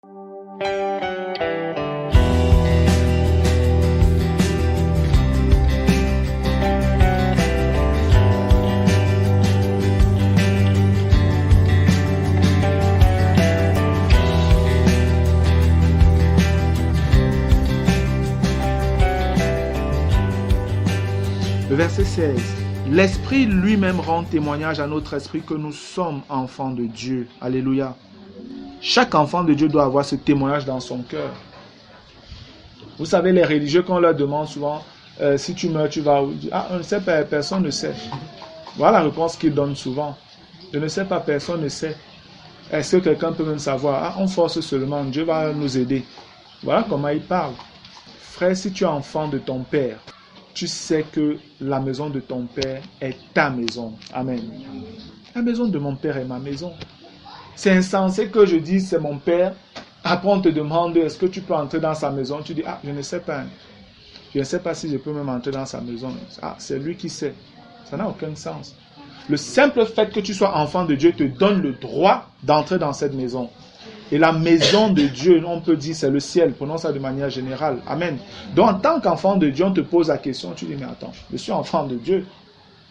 Le verset 16. L'Esprit lui-même rend témoignage à notre esprit que nous sommes enfants de Dieu. Alléluia. Chaque enfant de Dieu doit avoir ce témoignage dans son cœur. Vous savez, les religieux, quand on leur demande souvent, si tu meurs, tu vas où? Ah, on ne sait pas, personne ne sait. Voilà la réponse qu'ils donnent souvent. Je ne sais pas, personne ne sait. Est-ce que quelqu'un peut même savoir? Ah, on force seulement, Dieu va nous aider. Voilà comment ils parlent. Frère, si tu es enfant de ton Père, tu sais que la maison de ton Père est ta maison. Amen. La maison de mon Père est ma maison. C'est insensé que je dise c'est mon Père. Après on te demande est-ce que tu peux entrer dans sa maison. Tu dis ah je ne sais pas. Je ne sais pas si je peux même entrer dans sa maison. Ah c'est lui qui sait. Ça n'a aucun sens. Le simple fait que tu sois enfant de Dieu te donne le droit d'entrer dans cette maison. Et la maison de Dieu, on peut dire, c'est le ciel. Prenons ça de manière générale. Amen. Donc, en tant qu'enfant de Dieu, on te pose la question. Tu dis, mais attends, je suis enfant de Dieu.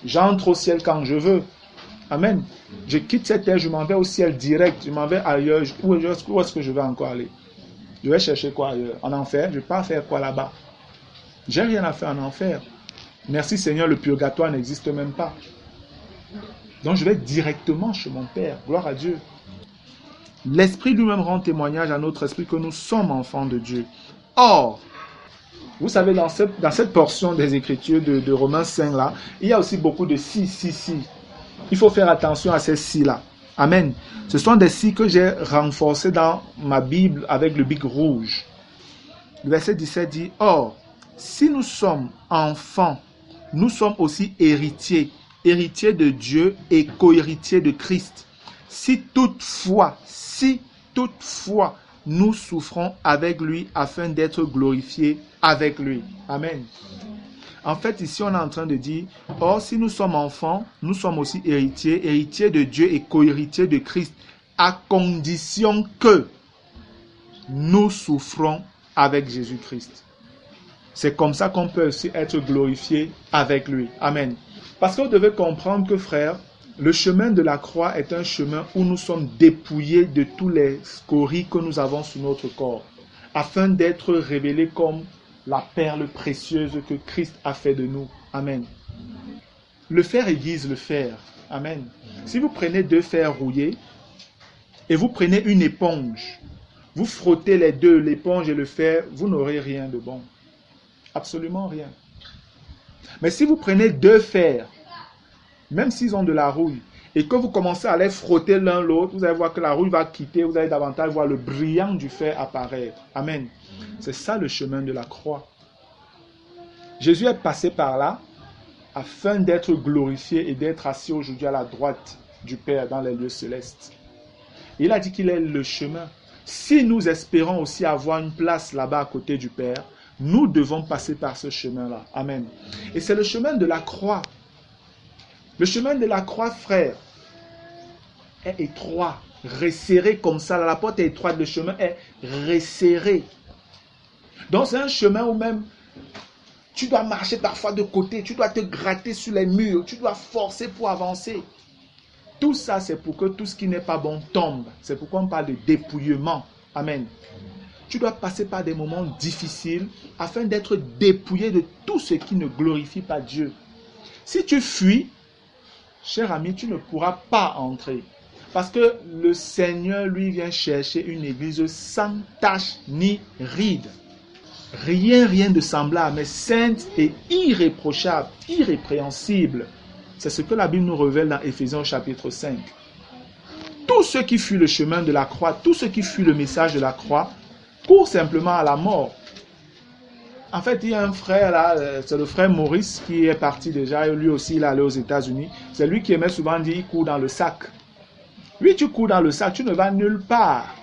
J'entre au ciel quand je veux. Amen. Je quitte cette terre, je m'en vais au ciel direct. Je m'en vais ailleurs. Où est-ce que je vais encore aller? Je vais chercher quoi ailleurs? En enfer? Je ne vais pas faire quoi là-bas? J'ai rien à faire en enfer. Merci Seigneur, le purgatoire n'existe même pas. Donc, je vais directement chez mon Père. Gloire à Dieu. L'Esprit lui-même rend témoignage à notre esprit que nous sommes enfants de Dieu. Or, vous savez, dans cette portion des Écritures de Romains 5 là, il y a aussi beaucoup de si. Il faut faire attention à ces si là. Amen. Ce sont des si que j'ai renforcés dans ma Bible avec le bic rouge. Le verset 17 dit, or, si nous sommes enfants, nous sommes aussi héritiers, héritiers de Dieu et co-héritiers de Christ. Si toutefois, nous souffrons avec lui afin d'être glorifiés avec lui. Amen. En fait, ici, on est en train de dire, or, si nous sommes enfants, nous sommes aussi héritiers, héritiers de Dieu et co-héritiers de Christ, à condition que nous souffrons avec Jésus-Christ. C'est comme ça qu'on peut aussi être glorifié avec lui. Amen. Parce que vous devez comprendre que, frère, le chemin de la croix est un chemin où nous sommes dépouillés de tous les scories que nous avons sur notre corps, afin d'être révélés comme la perle précieuse que Christ a fait de nous. Amen. Le fer aiguise le fer. Amen. Si vous prenez deux fers rouillés et vous prenez une éponge, vous frottez les deux, l'éponge et le fer, vous n'aurez rien de bon. Absolument rien. Mais si vous prenez deux fers, même s'ils ont de la rouille, et que vous commencez à les frotter l'un l'autre, vous allez voir que la rouille va quitter, vous allez davantage voir le brillant du fer apparaître. Amen. C'est ça le chemin de la croix. Jésus est passé par là afin d'être glorifié et d'être assis aujourd'hui à la droite du Père dans les lieux célestes. Il a dit qu'il est le chemin. Si nous espérons aussi avoir une place là-bas à côté du Père, nous devons passer par ce chemin-là. Amen. Et c'est le chemin de la croix. Le chemin de la croix, frère, est étroit, resserré comme ça. La porte est étroite, le chemin est resserré. Donc c'est un chemin où même tu dois marcher parfois de côté, tu dois te gratter sur les murs, tu dois forcer pour avancer. Tout ça, c'est pour que tout ce qui n'est pas bon tombe. C'est pourquoi on parle de dépouillement. Amen. Tu dois passer par des moments difficiles afin d'être dépouillé de tout ce qui ne glorifie pas Dieu. Si tu fuis, cher ami, tu ne pourras pas entrer. Parce que le Seigneur, lui, vient chercher une église sans tache ni ride. Rien de semblable, mais sainte et irréprochable, irrépréhensible. C'est ce que la Bible nous révèle dans Éphésiens chapitre 5. Tous ceux qui fuient le chemin de la croix, tous ceux qui fuient le message de la croix, courent simplement à la mort. En fait, il y a un frère là, c'est le frère Maurice qui est parti déjà, lui aussi il est allé aux États-Unis. C'est lui qui aimait souvent dire, il court dans le sac. Lui, tu cours dans le sac, tu ne vas nulle part.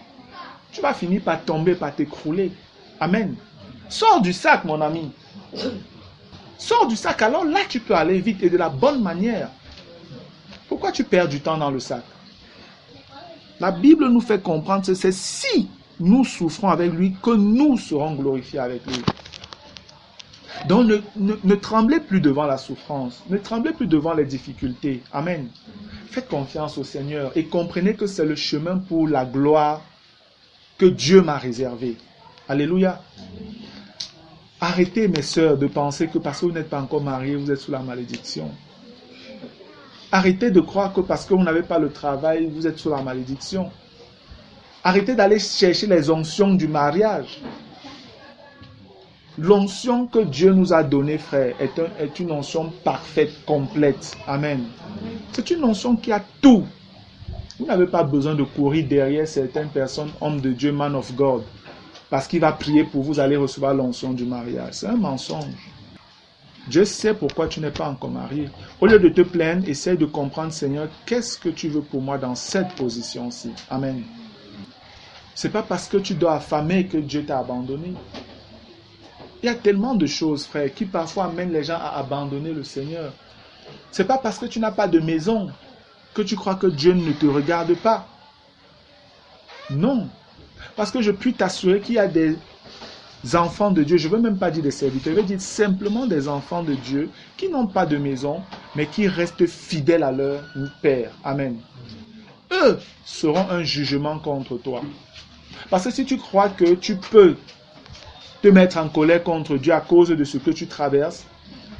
Tu vas finir par tomber, par t'écrouler. Amen. Sors du sac, mon ami. Sors du sac, alors là tu peux aller vite et de la bonne manière. Pourquoi tu perds du temps dans le sac? La Bible nous fait comprendre que c'est si nous souffrons avec lui que nous serons glorifiés avec lui. Donc ne tremblez plus devant la souffrance, ne tremblez plus devant les difficultés. Amen. Faites confiance au Seigneur et comprenez que c'est le chemin pour la gloire que Dieu m'a réservé. Alléluia. Arrêtez, mes sœurs, de penser que parce que vous n'êtes pas encore mariés, vous êtes sous la malédiction. Arrêtez de croire que parce que vous n'avez pas le travail, vous êtes sous la malédiction. Arrêtez d'aller chercher les onctions du mariage. L'onction que Dieu nous a donnée, frère, est une onction parfaite, complète. Amen. C'est une onction qui a tout. Vous n'avez pas besoin de courir derrière certaines personnes, hommes de Dieu, man of God. Parce qu'il va prier pour vous, allez recevoir l'onction du mariage. C'est un mensonge. Dieu sait pourquoi tu n'es pas encore marié. Au lieu de te plaindre, essaye de comprendre, Seigneur, qu'est-ce que tu veux pour moi dans cette position-ci. Amen. Ce n'est pas parce que tu dois affamer que Dieu t'a abandonné. Il y a tellement de choses, frère, qui parfois amènent les gens à abandonner le Seigneur. Ce n'est pas parce que tu n'as pas de maison que tu crois que Dieu ne te regarde pas. Non. Parce que je puis t'assurer qu'il y a des enfants de Dieu, je ne veux même pas dire des serviteurs, je veux dire simplement des enfants de Dieu qui n'ont pas de maison, mais qui restent fidèles à leur Père. Amen. Eux seront un jugement contre toi. Parce que si tu crois que tu peux te mettre en colère contre Dieu à cause de ce que tu traverses,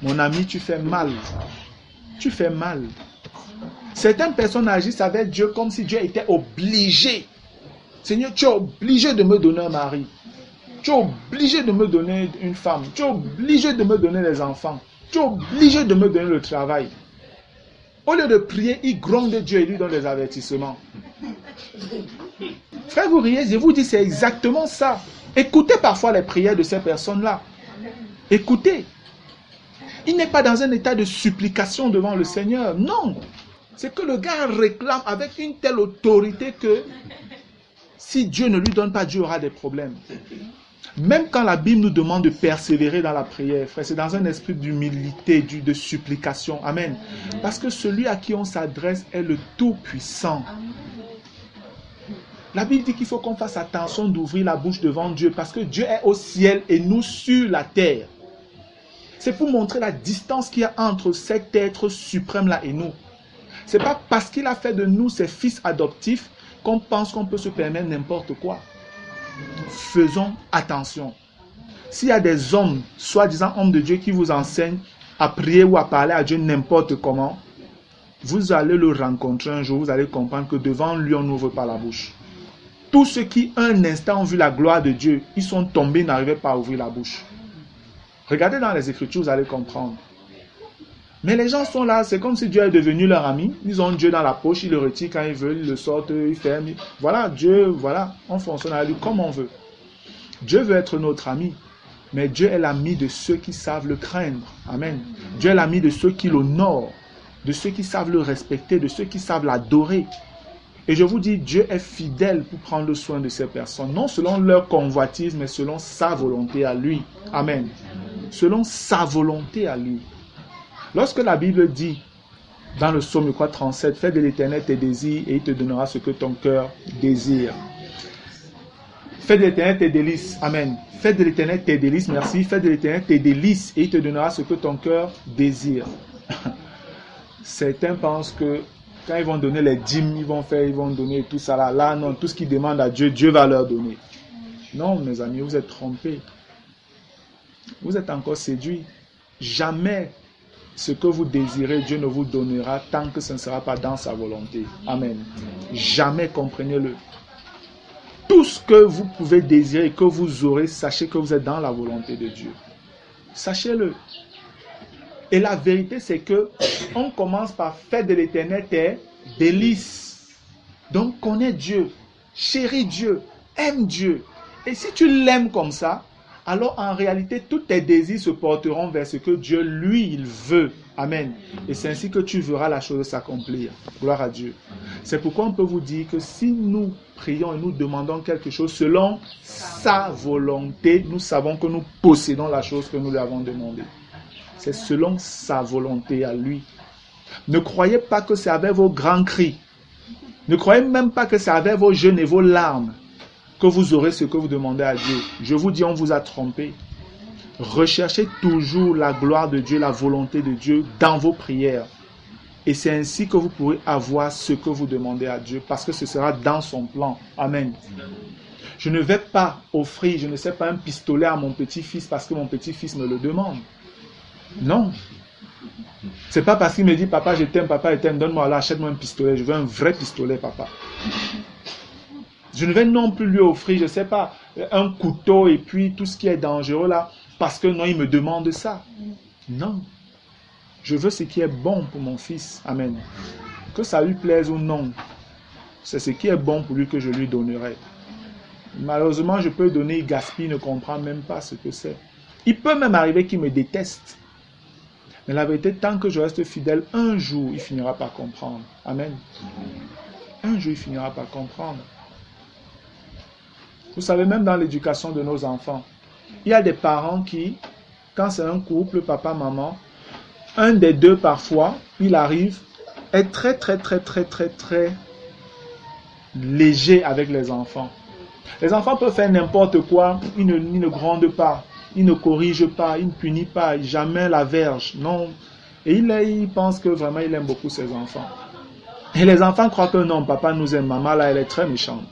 mon ami, tu fais mal. Tu fais mal. Certaines personnes agissent avec Dieu comme si Dieu était obligé. Seigneur, tu es obligé de me donner un mari. Tu es obligé de me donner une femme. Tu es obligé de me donner des enfants. Tu es obligé de me donner le travail. Au lieu de prier, il gronde Dieu et lui donne des avertissements. Frère, vous riez, je vous dis, c'est exactement ça. Écoutez parfois les prières de ces personnes-là. Écoutez. Il n'est pas dans un état de supplication devant le Seigneur. Non. C'est que le gars réclame avec une telle autorité que si Dieu ne lui donne pas, Dieu aura des problèmes. Même quand la Bible nous demande de persévérer dans la prière, frère, c'est dans un esprit d'humilité, de supplication. Amen. Parce que celui à qui on s'adresse est le Tout-Puissant. La Bible dit qu'il faut qu'on fasse attention d'ouvrir la bouche devant Dieu parce que Dieu est au ciel et nous sur la terre. C'est pour montrer la distance qu'il y a entre cet être suprême-là et nous. Ce n'est pas parce qu'il a fait de nous ses fils adoptifs qu'on pense qu'on peut se permettre n'importe quoi. Faisons attention. S'il y a des hommes, soi-disant hommes de Dieu, qui vous enseignent à prier ou à parler à Dieu n'importe comment, vous allez le rencontrer un jour, vous allez comprendre que devant lui, on n'ouvre pas la bouche. Tous ceux qui, un instant, ont vu la gloire de Dieu, ils sont tombés, n'arrivaient pas à ouvrir la bouche. Regardez dans les Écritures, vous allez comprendre. Mais les gens sont là, c'est comme si Dieu est devenu leur ami. Ils ont Dieu dans la poche, ils le retirent quand ils veulent, ils le sortent, ils ferment. Voilà, Dieu, voilà, on fonctionne avec lui comme on veut. Dieu veut être notre ami, mais Dieu est l'ami de ceux qui savent le craindre. Amen. Dieu est l'ami de ceux qui l'honorent, de ceux qui savent le respecter, de ceux qui savent l'adorer. Et je vous dis, Dieu est fidèle pour prendre soin de ces personnes, non selon leur convoitise, mais selon sa volonté à lui. Amen. Selon sa volonté à lui. Lorsque la Bible dit, dans le psaume 37, fais de l'Éternel tes désirs et il te donnera ce que ton cœur désire. Fais de l'Éternel tes délices. Amen. Fais de l'Éternel tes délices. Merci. Fais de l'Éternel tes délices et il te donnera ce que ton cœur désire. Certains pensent que quand ils vont donner les dîmes, ils vont donner tout ça là. Là, non, tout ce qu'ils demandent à Dieu, Dieu va leur donner. Non, mes amis, vous êtes trompés. Vous êtes encore séduits. Jamais ce que vous désirez, Dieu ne vous donnera tant que ce ne sera pas dans sa volonté. Amen. Jamais, comprenez-le. Tout ce que vous pouvez désirer et que vous aurez, sachez que vous êtes dans la volonté de Dieu. Sachez-le. Et la vérité, c'est que on commence par faire de l'Éternel tes délices. Donc, connais Dieu, chéris Dieu, aime Dieu. Et si tu l'aimes comme ça, alors en réalité, tous tes désirs se porteront vers ce que Dieu, lui, il veut. Amen. Et c'est ainsi que tu verras la chose s'accomplir. Gloire à Dieu. C'est pourquoi on peut vous dire que si nous prions et nous demandons quelque chose selon sa volonté, nous savons que nous possédons la chose que nous lui avons demandée. C'est selon sa volonté à lui. Ne croyez pas que c'est avec vos grands cris. Ne croyez même pas que c'est avec vos jeûnes et vos larmes. que vous aurez ce que vous demandez à Dieu. Je vous dis, on vous a trompé. Recherchez toujours la gloire de Dieu, la volonté de Dieu dans vos prières. Et c'est ainsi que vous pourrez avoir ce que vous demandez à Dieu, parce que ce sera dans son plan. Amen. Je ne vais pas offrir, je ne sais pas, un pistolet à mon petit-fils parce que mon petit-fils me le demande. Non. C'est pas parce qu'il me dit, papa, je t'aime, donne-moi là, achète-moi un pistolet. Je veux un vrai pistolet, papa. Je ne vais non plus lui offrir, je ne sais pas, un couteau et puis tout ce qui est dangereux là, parce que non, il me demande ça. Non. Je veux ce qui est bon pour mon fils. Amen. Que ça lui plaise ou non, c'est ce qui est bon pour lui que je lui donnerai. Malheureusement, je peux donner, il gaspille, il ne comprend même pas ce que c'est. Il peut même arriver qu'il me déteste. Mais la vérité, tant que je reste fidèle, un jour, il finira par comprendre. Amen. Un jour, il finira par comprendre. Vous savez, même dans l'éducation de nos enfants, il y a des parents qui, quand c'est un couple, papa, maman, un des deux parfois, il arrive, est très léger avec les enfants. Les enfants peuvent faire n'importe quoi, ils ne grondent pas, ils ne corrigent pas, ils ne punissent pas, jamais la verge, non. Et il pense que vraiment il aime beaucoup ses enfants. Et les enfants croient que non, papa nous aime, maman là elle est très méchante.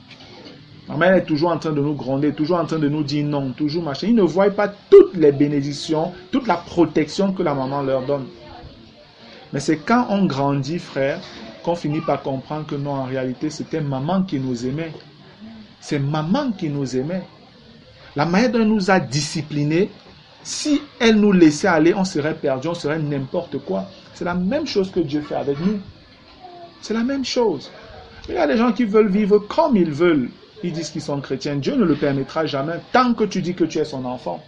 Maman elle est toujours en train de nous gronder, toujours en train de nous dire non, toujours machin. Ils ne voient pas toutes les bénédictions, toute la protection que la maman leur donne. Mais c'est quand on grandit, frère, qu'on finit par comprendre que non, en réalité, c'était maman qui nous aimait. C'est maman qui nous aimait. La manière dont elle nous a disciplinés, si elle nous laissait aller, on serait perdu, on serait n'importe quoi. C'est la même chose que Dieu fait avec nous. C'est la même chose. Il y a des gens qui veulent vivre comme ils veulent. Ils disent qu'ils sont chrétiens. Dieu ne le permettra jamais tant que tu dis que tu es son enfant.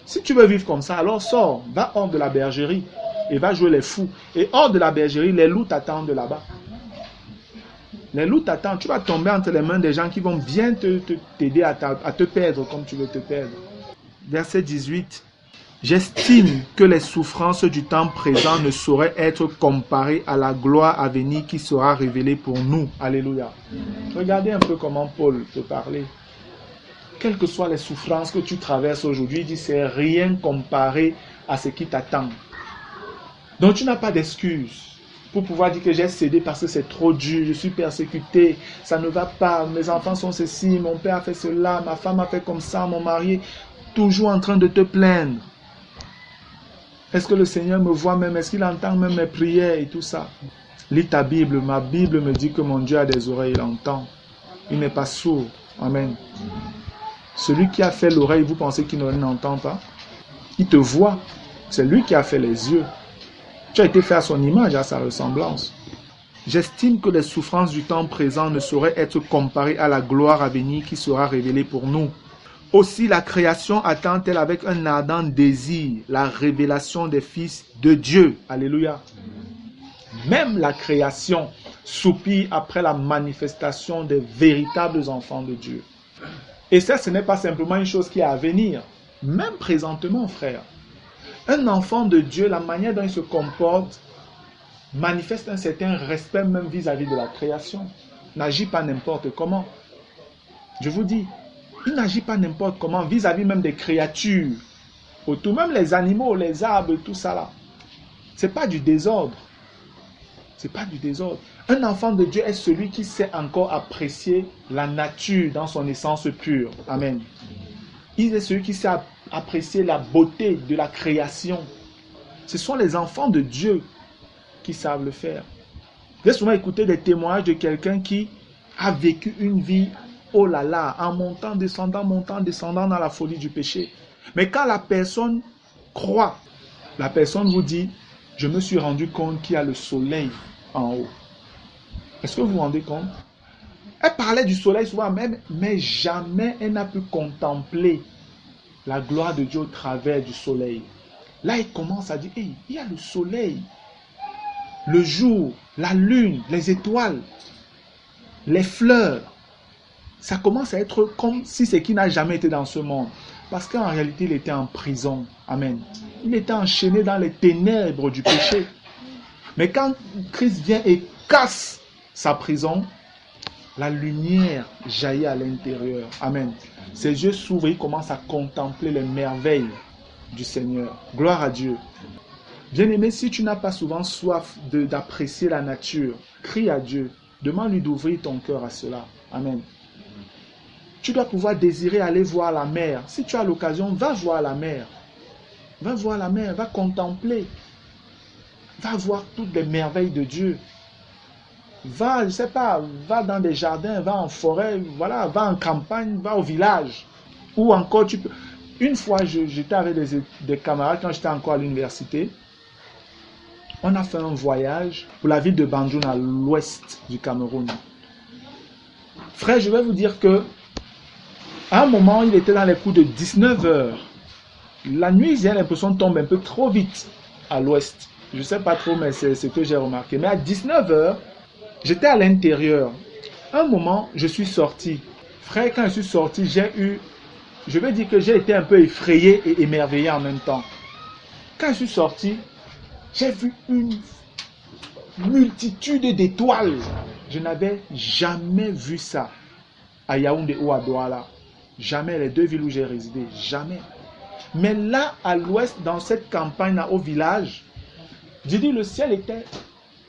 Si tu veux vivre comme ça, alors sors, va hors de la bergerie et va jouer les fous. Et hors de la bergerie, les loups t'attendent là-bas. Les loups t'attendent. Tu vas tomber entre les mains des gens qui vont bien t'aider à te perdre comme tu veux te perdre. Verset 18. J'estime que les souffrances du temps présent ne sauraient être comparées à la gloire à venir qui sera révélée pour nous. Alléluia. Regardez un peu comment Paul peut parler. Quelles que soient les souffrances que tu traverses aujourd'hui, il dit c'est rien comparé à ce qui t'attend. Donc tu n'as pas d'excuse pour pouvoir dire que j'ai cédé parce que c'est trop dur, je suis persécuté, ça ne va pas, mes enfants sont ceci, mon père a fait cela, ma femme a fait comme ça, mon mari, toujours en train de te plaindre. Est-ce que le Seigneur me voit même? Est-ce qu'il entend même mes prières et tout ça? Lis ta Bible. Ma Bible me dit que mon Dieu a des oreilles, il entend. Il n'est pas sourd. Amen. Celui qui a fait l'oreille, vous pensez qu'il n'entend pas? Il te voit. C'est lui qui a fait les yeux. Tu as été fait à son image, à sa ressemblance. J'estime que les souffrances du temps présent ne sauraient être comparées à la gloire à venir qui sera révélée pour nous. Aussi la création attend-elle avec un ardent désir la révélation des fils de Dieu. Alléluia. Même la création soupire après la manifestation des véritables enfants de Dieu. Et ça, ce n'est pas simplement une chose qui est à venir. Même présentement, frère. Un enfant de Dieu, la manière dont il se comporte, manifeste un certain respect même vis-à-vis de la création. N'agit pas n'importe comment. Je vous dis, il n'agit pas n'importe comment vis-à-vis même des créatures. Autour, même les animaux, les arbres, tout ça là. C'est pas du désordre. C'est pas du désordre. Un enfant de Dieu est celui qui sait encore apprécier la nature dans son essence pure. Amen. Il est celui qui sait apprécier la beauté de la création. Ce sont les enfants de Dieu qui savent le faire. J'ai souvent écouté des témoignages de quelqu'un qui a vécu une vie, oh là là, en montant, descendant dans la folie du péché. Mais quand la personne croit, la personne vous dit, je me suis rendu compte qu'il y a le soleil en haut. Est-ce que vous vous rendez compte? Elle parlait du soleil souvent même, mais jamais elle n'a pu contempler la gloire de Dieu au travers du soleil. Là, il commence à dire, hey, il y a le soleil, le jour, la lune, les étoiles, les fleurs. Ça commence à être comme si c'est qui n'a jamais été dans ce monde. Parce qu'en réalité, il était en prison. Amen. Il était enchaîné dans les ténèbres du péché. Mais quand Christ vient et casse sa prison, La lumière jaillit à l'intérieur. Amen. Ses yeux s'ouvrent, il commence à contempler les merveilles du Seigneur. Gloire à Dieu. Bien-aimé, si tu n'as pas souvent soif d'apprécier la nature, crie à Dieu. Demande-lui d'ouvrir ton cœur à cela. Amen. Tu dois pouvoir désirer aller voir la mer. Si tu as l'occasion, va voir la mer. Va voir la mer, va contempler. Va voir toutes les merveilles de Dieu. Va, je ne sais pas, va dans des jardins, va en forêt, voilà, va en campagne, va au village. Ou encore, tu peux... Une fois, j'étais avec des camarades quand j'étais encore à l'université. On a fait un voyage pour la ville de Banjul à l'ouest du Cameroun. Frère, je vais vous dire que à un moment, il était dans les coups de 19 heures. La nuit, j'ai l'impression, tombe un peu trop vite à l'ouest. Je ne sais pas trop, mais c'est ce que j'ai remarqué. Mais à 19 heures, j'étais à l'intérieur. À un moment, je suis sorti. Frère, quand je suis sorti, je vais dire que j'ai été un peu effrayé et émerveillé en même temps. Quand je suis sorti, j'ai vu une multitude d'étoiles. Je n'avais jamais vu ça à Yaoundé ou à Douala. Jamais, les deux villes où j'ai résidé, jamais. Mais là, à l'ouest, dans cette campagne, au village, j'ai dit le ciel était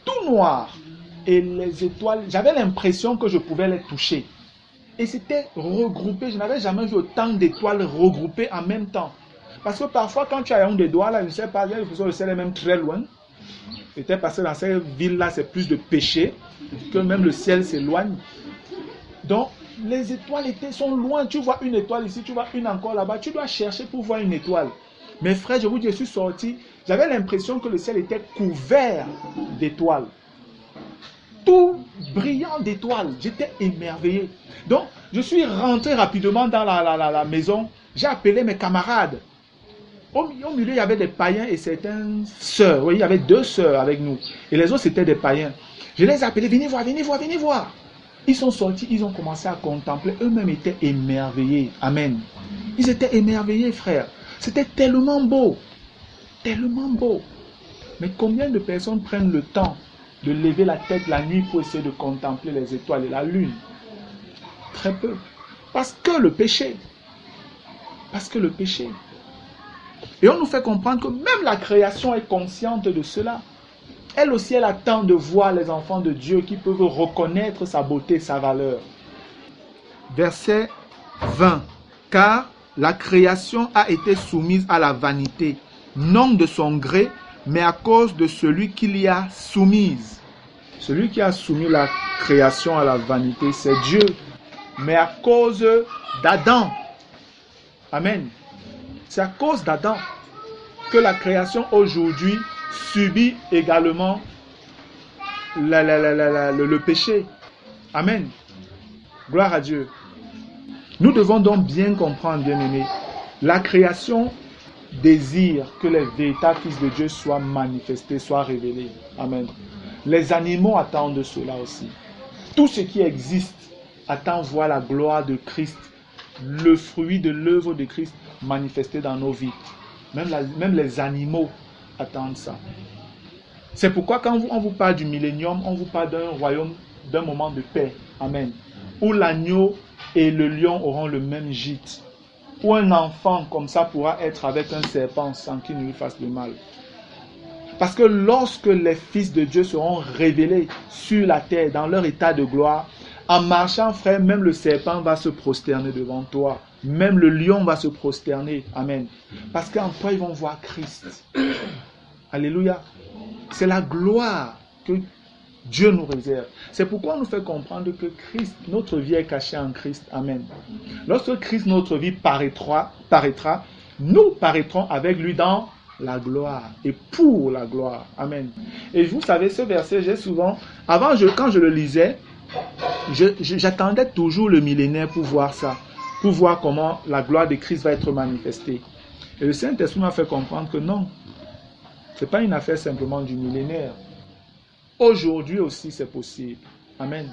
tout noir. Et les étoiles, j'avais l'impression que je pouvais les toucher. Et c'était regroupé. Je n'avais jamais vu autant d'étoiles regroupées en même temps. Parce que parfois, quand tu as un des doigts, là, je ne sais pas, le ciel est même très loin. Peut-être parce que dans cette ville-là, c'est plus de péché, que même le ciel s'éloigne. Donc, les étoiles sont loin. Tu vois une étoile ici, tu vois une encore là-bas. Tu dois chercher pour voir une étoile. Mes frères, je vous dis, je suis sorti. J'avais l'impression que le ciel était couvert d'étoiles. Tout brillant d'étoiles. J'étais émerveillé. Donc, je suis rentré rapidement dans la maison. J'ai appelé mes camarades. Au milieu, il y avait des païens et certaines sœurs. Oui, il y avait 2 sœurs avec nous. Et les autres, c'était des païens. Je les ai appelés, venez voir, venez voir, venez voir. Ils sont sortis, ils ont commencé à contempler. Eux-mêmes étaient émerveillés. Amen. Ils étaient émerveillés, frère. C'était tellement beau. Tellement beau. Mais combien de personnes prennent le temps de lever la tête la nuit pour essayer de contempler les étoiles et la lune? Très peu. Parce que le péché. Parce que le péché. Et on nous fait comprendre que même la création est consciente de cela. Elle aussi, elle attend de voir les enfants de Dieu qui peuvent reconnaître sa beauté, sa valeur. Verset 20. Car la création a été soumise à la vanité, non de son gré, mais à cause de celui qui l'y a soumise. Celui qui a soumis la création à la vanité, c'est Dieu. Mais à cause d'Adam. Amen. C'est à cause d'Adam que la création aujourd'hui subit également le péché. Amen. Gloire à Dieu. Nous devons donc bien comprendre, bien-aimés, la création désire que les véritables fils de Dieu soient manifestés, soient révélés. Amen. Les animaux attendent cela aussi. Tout ce qui existe attend voir la gloire de Christ, le fruit de l'œuvre de Christ manifesté dans nos vies. Même les animaux attendent ça. C'est pourquoi quand on vous parle du millénium, on vous parle d'un royaume, d'un moment de paix. Amen. Où l'agneau et le lion auront le même gîte. Où un enfant comme ça pourra être avec un serpent sans qu'il ne lui fasse de mal. Parce que lorsque les fils de Dieu seront révélés sur la terre, dans leur état de gloire, en marchant, frère, même le serpent va se prosterner devant toi. Même le lion va se prosterner. Amen. Parce qu'en toi, ils vont voir Christ. Alléluia. C'est la gloire que Dieu nous réserve. C'est pourquoi on nous fait comprendre que Christ, notre vie est cachée en Christ. Amen. Lorsque Christ, notre vie paraîtra, nous paraîtrons avec lui dans la gloire et pour la gloire. Amen. Et vous savez, ce verset, j'ai souvent, quand je le lisais, j'attendais toujours le millénaire pour voir ça, pour voir comment la gloire de Christ va être manifestée. Et le Saint-Esprit m'a fait comprendre que non, ce n'est pas une affaire simplement du millénaire. Aujourd'hui aussi, c'est possible. Amen.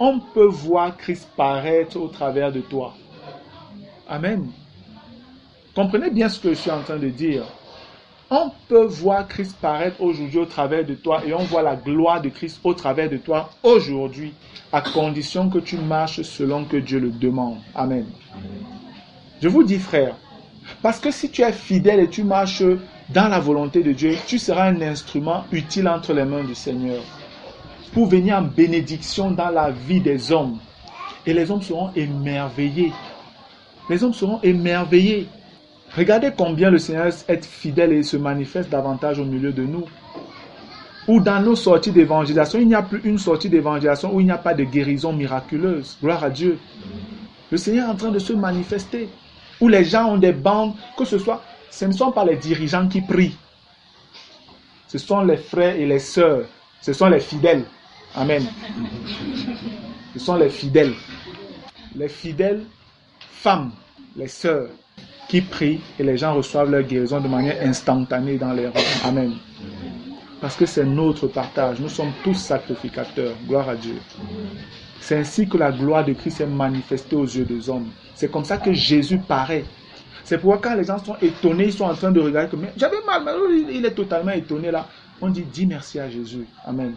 On peut voir Christ paraître au travers de toi. Amen. Comprenez bien ce que je suis en train de dire. On peut voir Christ paraître aujourd'hui au travers de toi et on voit la gloire de Christ au travers de toi aujourd'hui, à condition que tu marches selon que Dieu le demande. Amen. Je vous dis, frère, parce que si tu es fidèle et tu marches dans la volonté de Dieu, tu seras un instrument utile entre les mains du Seigneur pour venir en bénédiction dans la vie des hommes. Et les hommes seront émerveillés. Les hommes seront émerveillés. Regardez combien le Seigneur est fidèle et se manifeste davantage au milieu de nous. Ou dans nos sorties d'évangélisation, il n'y a plus une sortie d'évangélisation où il n'y a pas de guérison miraculeuse. Gloire à Dieu. Le Seigneur est en train de se manifester. Où les gens ont des bandes, que ce soit, ce ne sont pas les dirigeants qui prient. Ce sont les frères et les sœurs. Ce sont les fidèles. Amen. Ce sont les fidèles. Les fidèles femmes, les sœurs, qui prient et les gens reçoivent leur guérison de manière instantanée dans les rangs. Amen. Parce que c'est notre partage. Nous sommes tous sacrificateurs. Gloire à Dieu. C'est ainsi que la gloire de Christ est manifestée aux yeux des hommes. C'est comme ça que Jésus paraît. C'est pourquoi quand les gens sont étonnés, ils sont en train de regarder comme j'avais mal, mais il est totalement étonné là. On dit, dis merci à Jésus. Amen.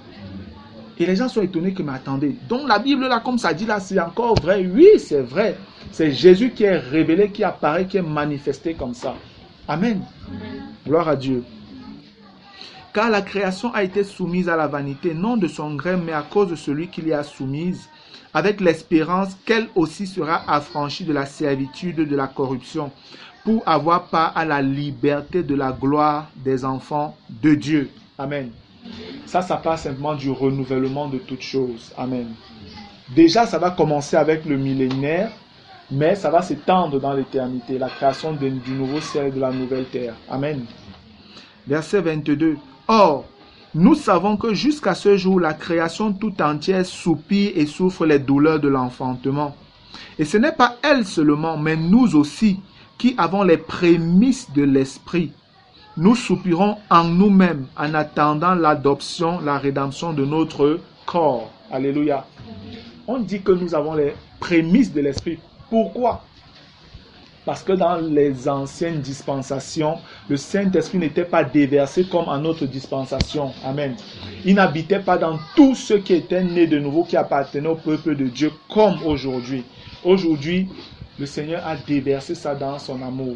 Et les gens sont étonnés que, mais attendez, donc la Bible là, comme ça dit là, c'est encore vrai. Oui, c'est vrai. C'est Jésus qui est révélé, qui apparaît, qui est manifesté comme ça. Amen. Gloire à Dieu. Car la création a été soumise à la vanité, non de son gré, mais à cause de celui qui l'y a soumise, avec l'espérance qu'elle aussi sera affranchie de la servitude de la corruption, pour avoir part à la liberté de la gloire des enfants de Dieu. Amen. Ça parle simplement du renouvellement de toutes choses. Amen. Déjà, ça va commencer avec le millénaire, mais ça va s'étendre dans l'éternité, la création du nouveau ciel et de la nouvelle terre. Amen. Verset 22. Or, nous savons que jusqu'à ce jour, la création tout entière soupire et souffre les douleurs de l'enfantement. Et ce n'est pas elle seulement, mais nous aussi, qui avons les prémices de l'esprit. Nous soupirons en nous-mêmes en attendant l'adoption, la rédemption de notre corps. Alléluia. On dit que nous avons les prémices de l'esprit. Pourquoi? Parce que dans les anciennes dispensations, le Saint-Esprit n'était pas déversé comme en notre dispensation. Amen. Il n'habitait pas dans tous ceux qui étaient nés de nouveau, qui appartenaient au peuple de Dieu, comme aujourd'hui. Aujourd'hui, le Seigneur a déversé ça dans son amour.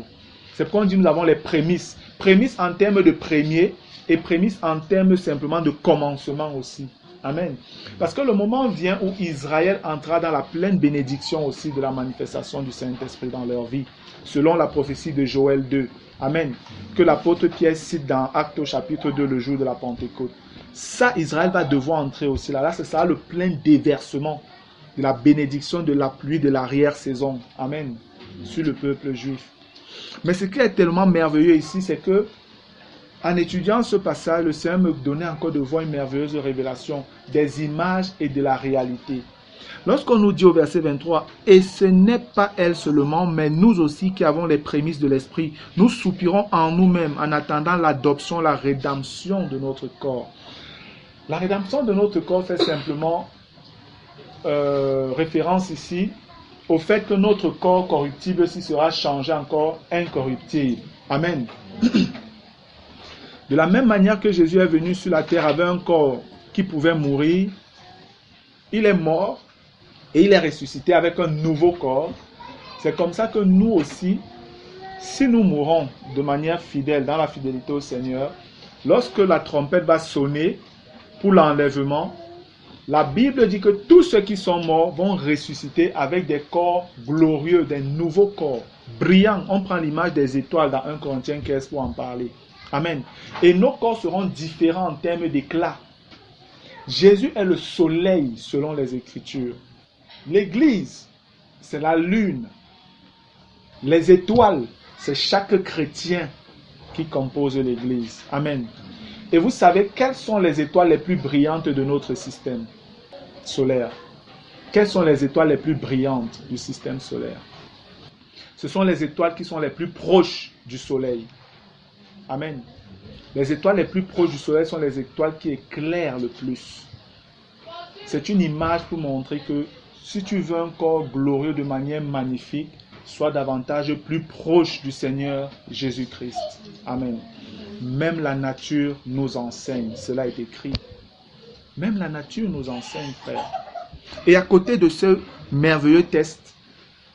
C'est pourquoi on dit que nous avons les prémices. Prémices en termes de premier et prémices en termes simplement de commencement aussi. Amen. Parce que le moment vient où Israël entrera dans la pleine bénédiction aussi de la manifestation du Saint-Esprit dans leur vie, selon la prophétie de Joël 2. Amen. Que l'apôtre Pierre cite dans Actes au chapitre 2, le jour de la Pentecôte. Ça, Israël va devoir entrer aussi là. Là, ce sera le plein déversement de la bénédiction de la pluie de l'arrière-saison. Amen. Sur le peuple juif. Mais ce qui est tellement merveilleux ici, c'est que en étudiant ce passage, le Seigneur me donnait encore de voir une merveilleuse révélation des images et de la réalité. Lorsqu'on nous dit au verset 23, « Et ce n'est pas elle seulement, mais nous aussi qui avons les prémices de l'Esprit, nous soupirons en nous-mêmes en attendant l'adoption, la rédemption de notre corps. » La rédemption de notre corps fait simplement référence ici au fait que notre corps corruptible aussi sera changé en corps incorruptible. Amen. De la même manière que Jésus est venu sur la terre avec un corps qui pouvait mourir, il est mort et il est ressuscité avec un nouveau corps. C'est comme ça que nous aussi, si nous mourons de manière fidèle, dans la fidélité au Seigneur, lorsque la trompette va sonner pour l'enlèvement, la Bible dit que tous ceux qui sont morts vont ressusciter avec des corps glorieux, des nouveaux corps, brillants. On prend l'image des étoiles dans 1 Corinthiens 15 pour en parler. Amen. Et nos corps seront différents en termes d'éclat. Jésus est le soleil selon les Écritures. L'Église, c'est la lune. Les étoiles, c'est chaque chrétien qui compose l'Église. Amen. Et vous savez quelles sont les étoiles les plus brillantes de notre système solaire? Quelles sont les étoiles les plus brillantes du système solaire? Ce sont les étoiles qui sont les plus proches du soleil. Amen. Les étoiles les plus proches du soleil sont les étoiles qui éclairent le plus. C'est une image pour montrer que si tu veux un corps glorieux de manière magnifique, sois davantage plus proche du Seigneur Jésus-Christ. Amen. Même la nature nous enseigne. Cela est écrit. Même la nature nous enseigne, frère. Et à côté de ce merveilleux test,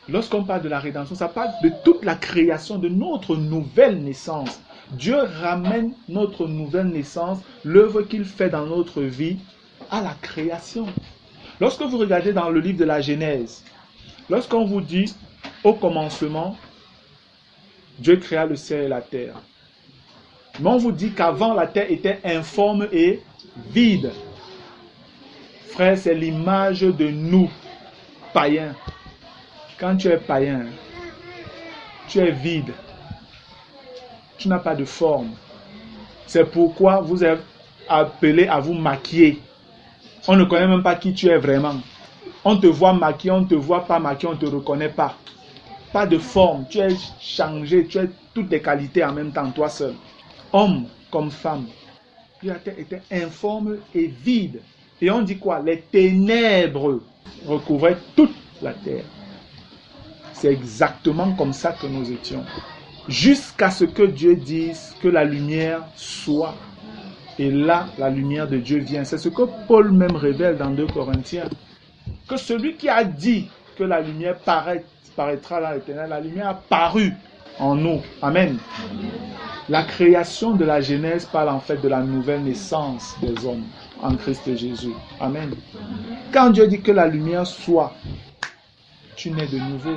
lorsqu'on parle de la rédemption, ça parle de toute la création, de notre nouvelle naissance. Dieu ramène notre nouvelle naissance, l'œuvre qu'il fait dans notre vie, à la création. Lorsque vous regardez dans le livre de la Genèse, lorsqu'on vous dit, au commencement, Dieu créa le ciel et la terre. Mais on vous dit qu'avant, la terre était informe et vide. Frère, c'est l'image de nous, païens. Quand tu es païen, tu es vide. Tu n'as pas de forme. C'est pourquoi vous êtes appelé à vous maquiller. On ne connaît même pas qui tu es vraiment. On te voit maquillé, on ne te voit pas maquillé, on ne te reconnaît pas. Pas de forme. Tu es changé, tu as toutes tes qualités en même temps, toi seul. Homme comme femme. La terre était informe et vide. Et on dit quoi? Les ténèbres recouvraient toute la terre. C'est exactement comme ça que nous étions. Jusqu'à ce que Dieu dise que la lumière soit. Et là, la lumière de Dieu vient. C'est ce que Paul même révèle dans 2 Corinthiens. Que celui qui a dit que la lumière paraîtra dans l'éternel, la lumière a paru en nous. Amen. La création de la Genèse parle en fait de la nouvelle naissance des hommes en Christ Jésus. Amen. Quand Dieu dit que la lumière soit, tu nais de nouveau.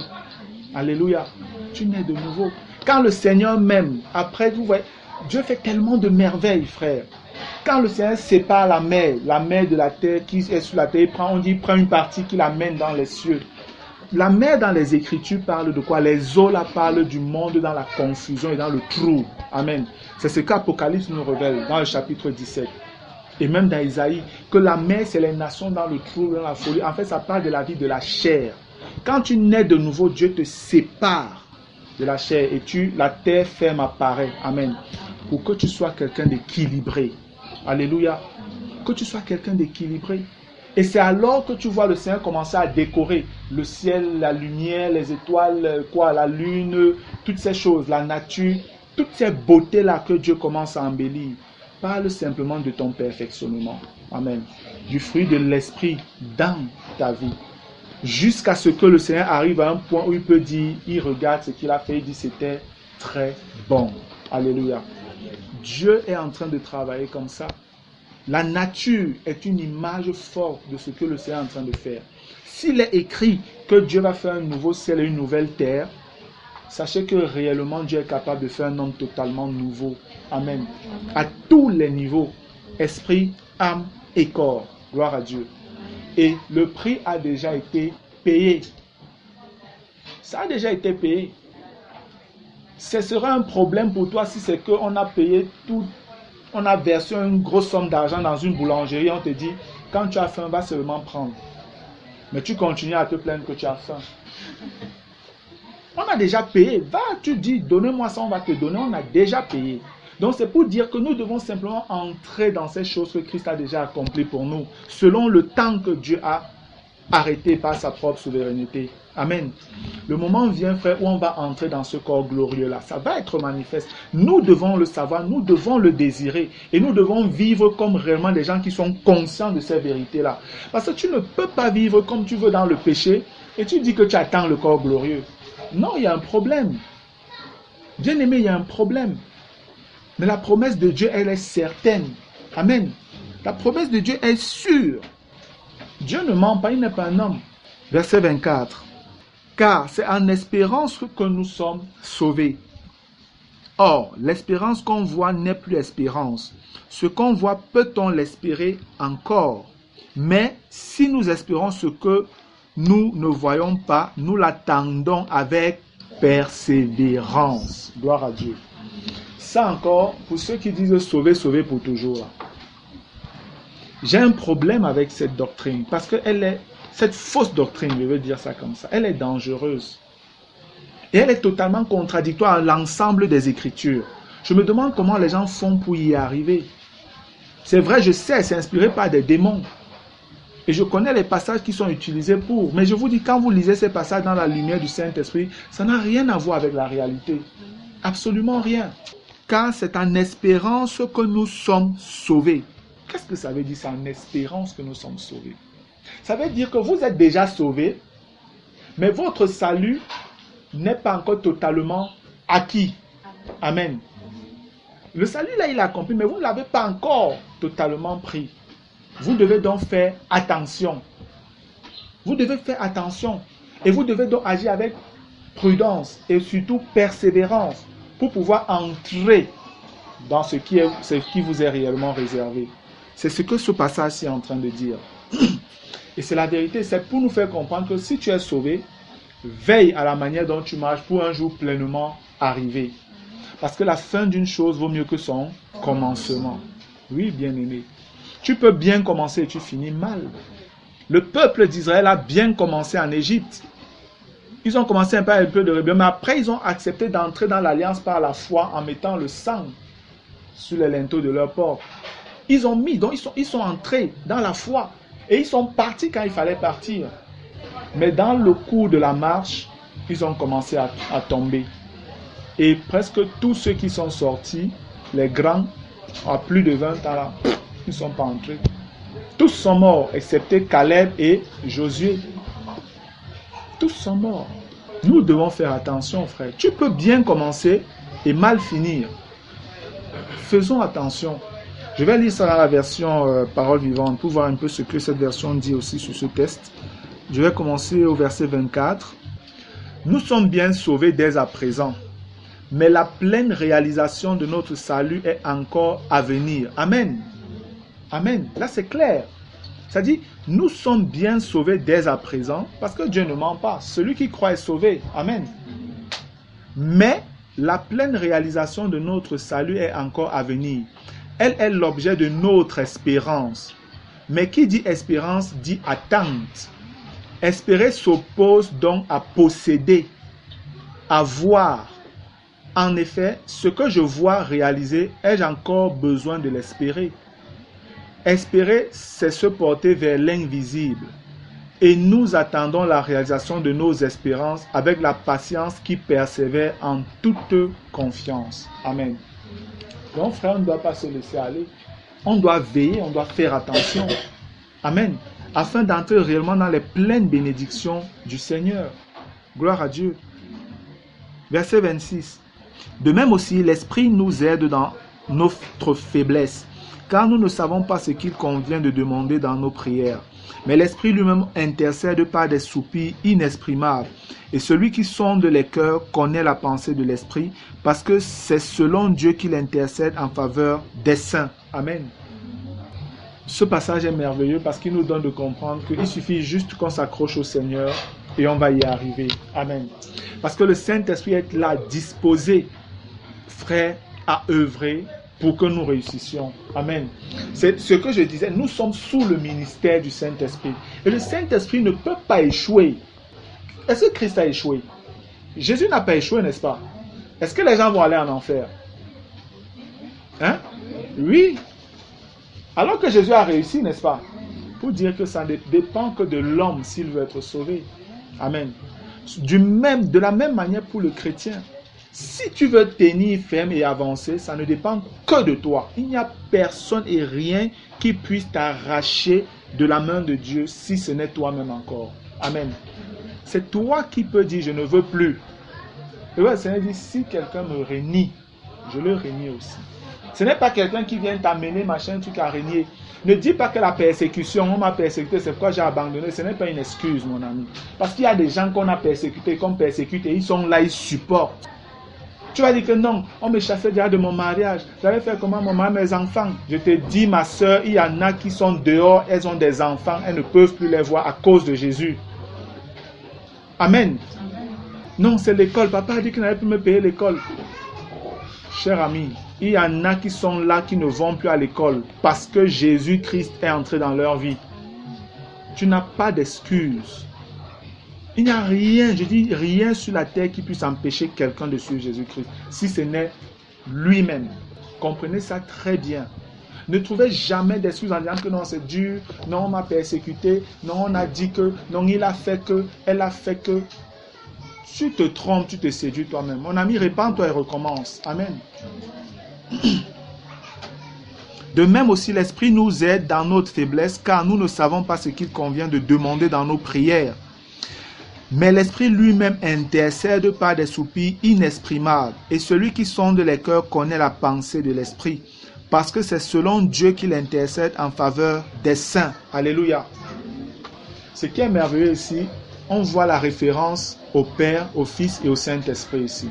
Alléluia. Tu nais de nouveau. Quand le Seigneur même, après, vous voyez, Dieu fait tellement de merveilles, frère. Quand le Seigneur sépare la mer de la terre qui est sur la terre, il prend une partie qui l'amène dans les cieux. La mer dans les Écritures parle de quoi? Les eaux là parlent du monde dans la confusion et dans le trou. Amen. C'est ce qu'Apocalypse nous révèle dans le chapitre 17. Et même dans Isaïe, que la mer c'est les nations dans le trou, dans la folie. En fait, ça parle de la vie de la chair. Quand tu nais de nouveau, Dieu te sépare de la chair et la terre ferme apparaît. Amen. Pour que tu sois quelqu'un d'équilibré. Alléluia. Que tu sois quelqu'un d'équilibré. Et c'est alors que tu vois le Seigneur commencer à décorer le ciel, la lumière, les étoiles, la lune, toutes ces choses, la nature, toutes ces beautés-là que Dieu commence à embellir. Parle simplement de ton perfectionnement. Amen. Du fruit de l'esprit dans ta vie. Jusqu'à ce que le Seigneur arrive à un point où il peut dire, il regarde ce qu'il a fait, il dit c'était très bon. Alléluia. Dieu est en train de travailler comme ça. La nature est une image forte de ce que le Seigneur est en train de faire. S'il est écrit que Dieu va faire un nouveau ciel et une nouvelle terre, sachez que réellement Dieu est capable de faire un homme totalement nouveau. Amen. À tous les niveaux, esprit, âme et corps. Gloire à Dieu. Et le prix a déjà été payé. Ça a déjà été payé. Ce sera un problème pour toi si c'est qu'on a payé tout. On a versé une grosse somme d'argent dans une boulangerie. On te dit, quand tu as faim, va seulement prendre. Mais tu continues à te plaindre que tu as faim. On a déjà payé. Va, tu dis, donnez-moi ça, on va te donner. On a déjà payé. Donc c'est pour dire que nous devons simplement entrer dans ces choses que Christ a déjà accomplies pour nous, selon le temps que Dieu a arrêté par sa propre souveraineté. Amen. Le moment vient, frère, où on va entrer dans ce corps glorieux-là. Ça va être manifeste. Nous devons le savoir, nous devons le désirer. Et nous devons vivre comme réellement des gens qui sont conscients de ces vérités-là. Parce que tu ne peux pas vivre comme tu veux dans le péché et tu dis que tu attends le corps glorieux. Non, il y a un problème. Bien-aimé, il y a un problème. Mais la promesse de Dieu, elle est certaine. Amen. La promesse de Dieu est sûre. Dieu ne ment pas, il n'est pas un homme. Verset 24. Car c'est en espérance que nous sommes sauvés. Or, l'espérance qu'on voit n'est plus espérance. Ce qu'on voit, peut-on l'espérer encore? Mais si nous espérons ce que nous ne voyons pas, nous l'attendons avec persévérance. Gloire à Dieu. Ça encore, pour ceux qui disent sauver, sauver pour toujours. Là. J'ai un problème avec cette doctrine parce que cette fausse doctrine, je veux dire ça comme ça, elle est dangereuse. Et elle est totalement contradictoire à l'ensemble des Écritures. Je me demande comment les gens font pour y arriver. C'est vrai, je sais, c'est inspiré par des démons. Et je connais les passages qui sont utilisés pour. Mais je vous dis, quand vous lisez ces passages dans la lumière du Saint-Esprit, ça n'a rien à voir avec la réalité. Absolument rien. car c'est en espérance que nous sommes sauvés. Qu'est-ce que ça veut dire, c'est en espérance que nous sommes sauvés? Ça veut dire que vous êtes déjà sauvés, mais votre salut n'est pas encore totalement acquis. Amen. Le salut là, il est accompli, mais vous ne l'avez pas encore totalement pris. Vous devez donc faire attention. Vous devez faire attention. Et vous devez donc agir avec prudence et surtout persévérance pour pouvoir entrer dans ce qui vous est réellement réservé. C'est ce que ce passage est en train de dire. Et c'est la vérité, c'est pour nous faire comprendre que si tu es sauvé, veille à la manière dont tu marches pour un jour pleinement arriver. Parce que la fin d'une chose vaut mieux que son commencement. Oui, bien-aimé. Tu peux bien commencer et tu finis mal. Le peuple d'Israël a bien commencé en Égypte. Ils ont commencé un peu de rébellion, mais après ils ont accepté d'entrer dans l'alliance par la foi en mettant le sang sur les linteaux de leur porte. Ils sont entrés dans la foi et ils sont partis quand il fallait partir. Mais dans le cours de la marche, ils ont commencé à tomber. Et presque tous ceux qui sont sortis, les grands, à plus de 20 ans là, ils ne sont pas entrés. Tous sont morts, excepté Caleb et Josué. Tous sont morts. Nous devons faire attention, frère. Tu peux bien commencer et mal finir. Faisons attention. Je vais lire ça dans la version Parole vivante pour voir un peu ce que cette version dit aussi sur ce texte. Je vais commencer au verset 24. Nous sommes bien sauvés dès à présent, mais la pleine réalisation de notre salut est encore à venir. Amen. Amen. Là, c'est clair. Ça dit, nous sommes bien sauvés dès à présent, parce que Dieu ne ment pas. Celui qui croit est sauvé. Amen. Mais la pleine réalisation de notre salut est encore à venir. Elle est l'objet de notre espérance. Mais qui dit espérance dit attente. Espérer s'oppose donc à posséder, à voir. En effet, ce que je vois réaliser, ai-je encore besoin de l'espérer? Espérer, c'est se porter vers l'invisible. Et nous attendons la réalisation de nos espérances avec la patience qui persévère en toute confiance. Amen. Donc, frère, on ne doit pas se laisser aller. On doit veiller, on doit faire attention. Amen. Afin d'entrer réellement dans les pleines bénédictions du Seigneur. Gloire à Dieu. Verset 26. De même aussi, l'Esprit nous aide dans notre faiblesse, car nous ne savons pas ce qu'il convient de demander dans nos prières. Mais l'Esprit lui-même intercède par des soupirs inexprimables. Et celui qui sonde les cœurs connaît la pensée de l'Esprit, parce que c'est selon Dieu qu'il intercède en faveur des saints. Amen. Ce passage est merveilleux parce qu'il nous donne de comprendre qu'il suffit juste qu'on s'accroche au Seigneur et on va y arriver. Amen. Parce que le Saint-Esprit est là, disposé, frère, à œuvrer pour que nous réussissions. Amen. C'est ce que je disais, nous sommes sous le ministère du Saint-Esprit. Et le Saint-Esprit ne peut pas échouer. Est-ce que Christ a échoué? Jésus n'a pas échoué, n'est-ce pas? Est-ce que les gens vont aller en enfer? Hein? Oui. Alors que Jésus a réussi, n'est-ce pas? Pour dire que ça ne dépend que de l'homme s'il veut être sauvé. Amen. De la même manière pour le chrétien. Si tu veux tenir ferme et avancer, ça ne dépend que de toi. Il n'y a personne et rien qui puisse t'arracher de la main de Dieu si ce n'est toi-même encore. Amen. C'est toi qui peux dire je ne veux plus. Et le Seigneur dit si quelqu'un me renie, je le renie aussi. Ce n'est pas quelqu'un qui vient t'amener machin truc à renier. Ne dis pas que la persécution, on m'a persécuté, c'est pourquoi j'ai abandonné. Ce n'est pas une excuse, mon ami. Parce qu'il y a des gens qu'on a persécutés, qu'on persécute et ils sont là, ils supportent. Tu vas dire que non, on me chassait déjà de mon mariage. J'avais fait comment mon mari, mes enfants. Je te dis, ma soeur, il y en a qui sont dehors, elles ont des enfants, elles ne peuvent plus les voir à cause de Jésus. Amen. Non, c'est l'école. Papa a dit qu'il n'allait plus me payer l'école. Cher ami, il y en a qui sont là, qui ne vont plus à l'école parce que Jésus-Christ est entré dans leur vie. Tu n'as pas d'excuse. Il n'y a rien, je dis rien sur la terre qui puisse empêcher quelqu'un de suivre Jésus-Christ, si ce n'est lui-même. Comprenez ça très bien. Ne trouvez jamais d'excuses en disant que non, c'est dur, non, on m'a persécuté, non, on a dit que, non, il a fait que, elle a fait que. Tu te trompes, tu te séduis toi-même. Mon ami, répands-toi et recommence. Amen. De même aussi, l'Esprit nous aide dans notre faiblesse, car nous ne savons pas ce qu'il convient de demander dans nos prières. Mais l'Esprit lui-même intercède par des soupirs inexprimables. Et celui qui sonde les cœurs connaît la pensée de l'Esprit, parce que c'est selon Dieu qu'il intercède en faveur des saints. Alléluia. Ce qui est merveilleux ici, on voit la référence au Père, au Fils et au Saint-Esprit ici.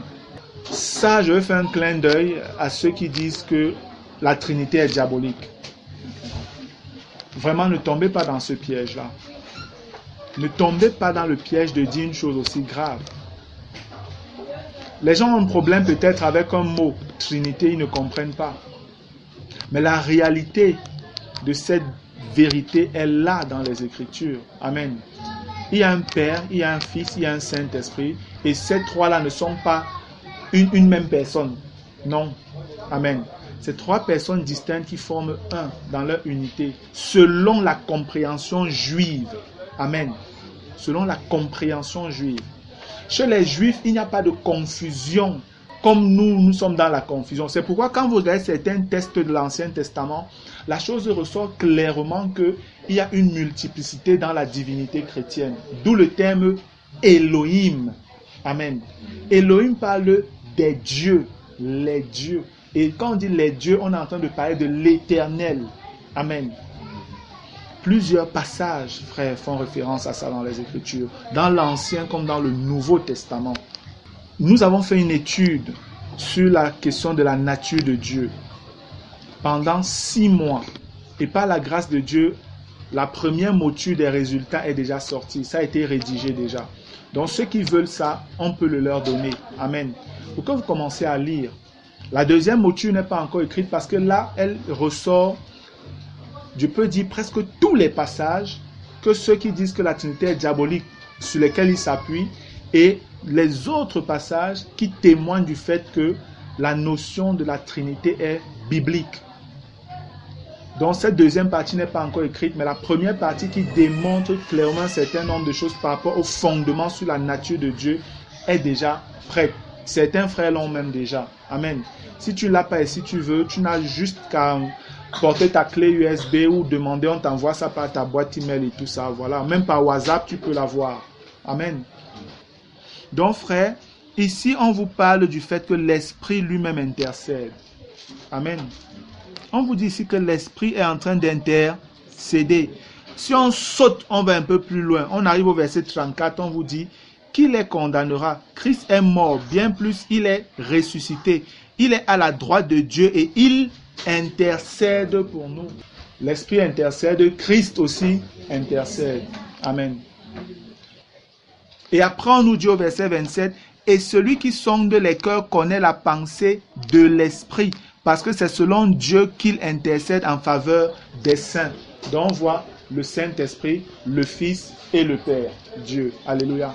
Ça, je vais faire un clin d'œil à ceux qui disent que la Trinité est diabolique. Vraiment, ne tombez pas dans ce piège-là. Ne tombez pas dans le piège de dire une chose aussi grave. Les gens ont un problème peut-être avec un mot, Trinité, ils ne comprennent pas. Mais la réalité de cette vérité est là dans les Écritures. Amen. Il y a un Père, il y a un Fils, il y a un Saint-Esprit. Et ces trois-là ne sont pas une même personne. Non. Amen. Ces trois personnes distinctes qui forment un dans leur unité, selon la compréhension juive. Amen. Selon la compréhension juive. Chez les Juifs, il n'y a pas de confusion. Comme nous sommes dans la confusion. C'est pourquoi quand vous regardez certains textes de l'Ancien Testament, la chose ressort clairement qu'il y a une multiplicité dans la divinité chrétienne. D'où le terme Elohim. Amen. Elohim parle des dieux, les dieux. Et quand on dit les dieux, on est en train de parler de l'éternel. Amen. Plusieurs passages, frères, font référence à ça dans les Écritures, dans l'Ancien comme dans le Nouveau Testament. Nous avons fait une étude sur la question de la nature de Dieu pendant 6 mois. Et par la grâce de Dieu, la première mouture des résultats est déjà sortie. Ça a été rédigé déjà. Donc ceux qui veulent ça, on peut le leur donner. Amen. Pour que vous commencez à lire. La deuxième mouture n'est pas encore écrite parce que là, elle ressort, je peux dire presque tous les passages que ceux qui disent que la Trinité est diabolique, sur lesquels ils s'appuient, et les autres passages qui témoignent du fait que la notion de la Trinité est biblique. Donc cette deuxième partie n'est pas encore écrite, mais la première partie qui démontre clairement un certain nombre de choses par rapport au fondement sur la nature de Dieu est déjà prête. Certains frères l'ont même déjà. Amen. Si tu ne l'as pas et si tu veux, tu n'as juste qu'à porter ta clé USB ou demander, on t'envoie ça par ta boîte email et tout ça. Voilà. Même par WhatsApp, tu peux l'avoir. Amen. Donc, frère, ici, on vous parle du fait que l'Esprit lui-même intercède. Amen. On vous dit ici que l'Esprit est en train d'intercéder. Si on saute, on va un peu plus loin. On arrive au verset 34, on vous dit, qui les condamnera? Christ est mort, bien plus, il est ressuscité. Il est à la droite de Dieu et il intercède pour nous. L'Esprit intercède, Christ aussi intercède. Amen. Et après, on nous dit au verset 27, et celui qui sonde les cœurs connaît la pensée de l'Esprit, parce que c'est selon Dieu qu'il intercède en faveur des saints. Donc on voit le Saint-Esprit, le Fils et le Père, Dieu. Alléluia.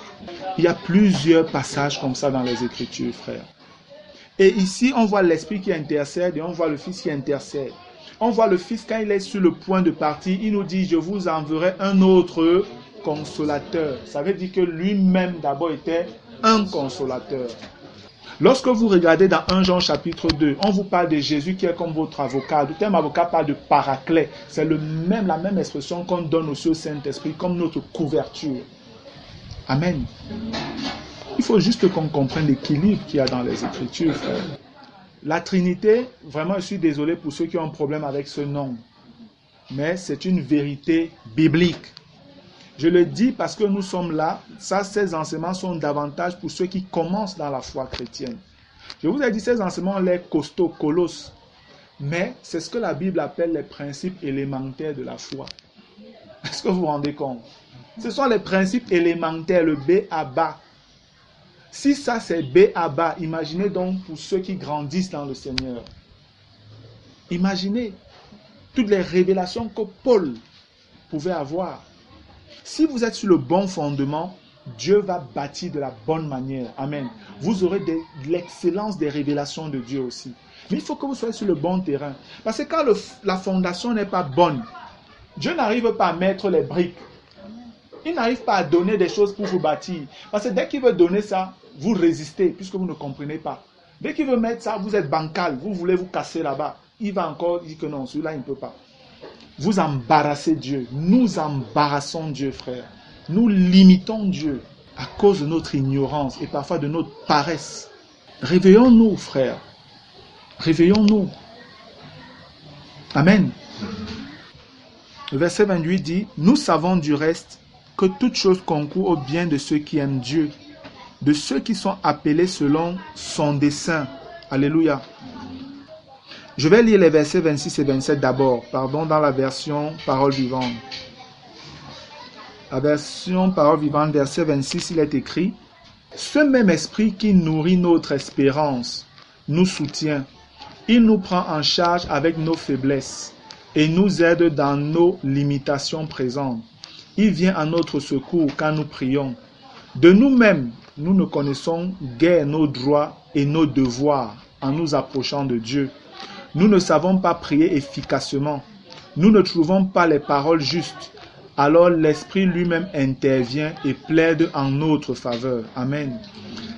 Il y a plusieurs passages comme ça dans les Écritures, frères. Et ici, on voit l'Esprit qui intercède et on voit le Fils qui intercède. On voit le Fils quand il est sur le point de partir, il nous dit, je vous enverrai un autre consolateur. Ça veut dire que lui-même d'abord était un consolateur. Lorsque vous regardez dans 1 Jean chapitre 2, on vous parle de Jésus qui est comme votre avocat. Le terme avocat parle de paraclet. C'est la même expression qu'on donne aussi au Saint-Esprit comme notre couverture. Amen. Il faut juste qu'on comprenne l'équilibre qu'il y a dans les Écritures, frère. La Trinité, vraiment, je suis désolé pour ceux qui ont un problème avec ce nom. Mais c'est une vérité biblique. Je le dis parce que nous sommes là. Ça, ces enseignements sont davantage pour ceux qui commencent dans la foi chrétienne. Je vous ai dit, ces enseignements, les costauds, colosses. Mais c'est ce que la Bible appelle les principes élémentaires de la foi. Est-ce que vous vous rendez compte? Ce sont les principes élémentaires, le B à bas. Si ça c'est B à bas, imaginez donc pour ceux qui grandissent dans le Seigneur. Imaginez toutes les révélations que Paul pouvait avoir. Si vous êtes sur le bon fondement, Dieu va bâtir de la bonne manière. Amen. Vous aurez de l'excellence des révélations de Dieu aussi. Mais il faut que vous soyez sur le bon terrain. Parce que quand la fondation n'est pas bonne, Dieu n'arrive pas à mettre les briques. Il n'arrive pas à donner des choses pour vous bâtir. Parce que dès qu'il veut donner ça, vous résistez puisque vous ne comprenez pas. Dès qu'il veut mettre ça, vous êtes bancal, vous voulez vous casser là-bas. Il va encore dire que non, celui-là, il ne peut pas. Vous embarrassez Dieu. Nous embarrassons Dieu, frère. Nous limitons Dieu à cause de notre ignorance et parfois de notre paresse. Réveillons-nous, frère. Réveillons-nous. Amen. Le verset 28 dit, « Nous savons du reste que toute chose concourt au bien de ceux qui aiment Dieu, de ceux qui sont appelés selon son dessein. » Alléluia. Je vais lire les versets 26 et 27 d'abord, dans la version Parole vivante. La version Parole vivante, verset 26, il est écrit, « Ce même esprit qui nourrit notre espérance nous soutient. Il nous prend en charge avec nos faiblesses et nous aide dans nos limitations présentes. Il vient à notre secours quand nous prions. De nous-mêmes, nous ne connaissons guère nos droits et nos devoirs en nous approchant de Dieu. Nous ne savons pas prier efficacement. Nous ne trouvons pas les paroles justes. Alors l'Esprit lui-même intervient et plaide en notre faveur. » Amen.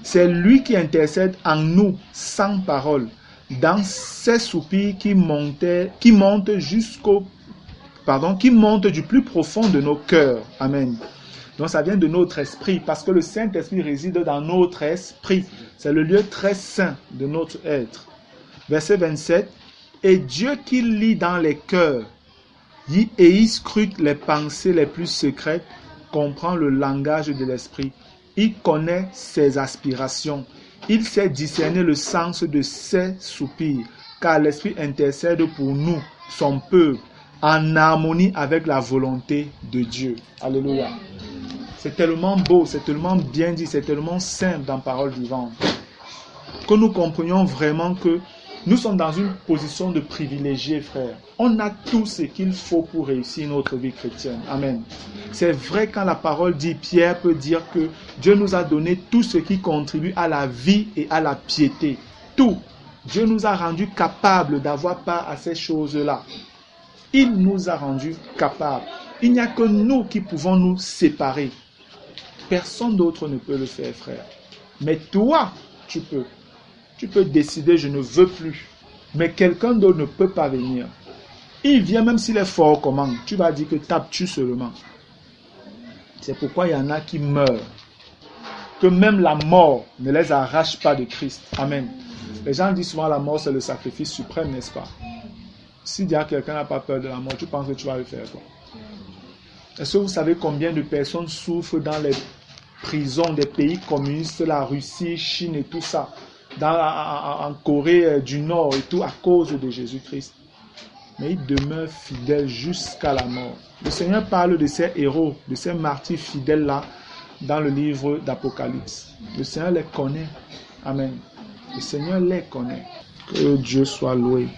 C'est lui qui intercède en nous sans parole, dans ces soupirs qui montent du plus profond de nos cœurs. Amen. Donc ça vient de notre esprit, parce que le Saint-Esprit réside dans notre esprit. C'est le lieu très saint de notre être. Verset 27. Et Dieu qui lit dans les cœurs, et il scrute les pensées les plus secrètes, comprend le langage de l'esprit. Il connaît ses aspirations. Il sait discerner le sens de ses soupirs, car l'Esprit intercède pour nous, son peuple, en harmonie avec la volonté de Dieu. Alléluia. C'est tellement beau, c'est tellement bien dit, c'est tellement simple dans Parole vivante. Que nous comprenions vraiment que nous sommes dans une position de privilégiés, frères. On a tout ce qu'il faut pour réussir notre vie chrétienne. Amen. C'est vrai quand la parole dit, Pierre peut dire que Dieu nous a donné tout ce qui contribue à la vie et à la piété. Tout. Dieu nous a rendus capables d'avoir part à ces choses-là. Il nous a rendus capables. Il n'y a que nous qui pouvons nous séparer. Personne d'autre ne peut le faire, frère. Mais toi, tu peux. Tu peux décider, je ne veux plus. Mais quelqu'un d'autre ne peut pas venir. Il vient même s'il est fort comment. Tu vas dire que tapes-tu seulement. C'est pourquoi il y en a qui meurent. Que même la mort ne les arrache pas de Christ. Amen. Les gens disent souvent la mort c'est le sacrifice suprême, n'est-ce pas? Si quelqu'un n'a pas peur de la mort, tu penses que tu vas le faire quoi? Est-ce que vous savez combien de personnes souffrent dans les prisons des pays communistes, la Russie, Chine et tout ça? En Corée du Nord et tout à cause de Jésus-Christ. Mais il demeure fidèle jusqu'à la mort. Le Seigneur parle de ces héros, de ces martyrs fidèles-là dans le livre d'Apocalypse. Le Seigneur les connaît. Amen. Le Seigneur les connaît. Que Dieu soit loué.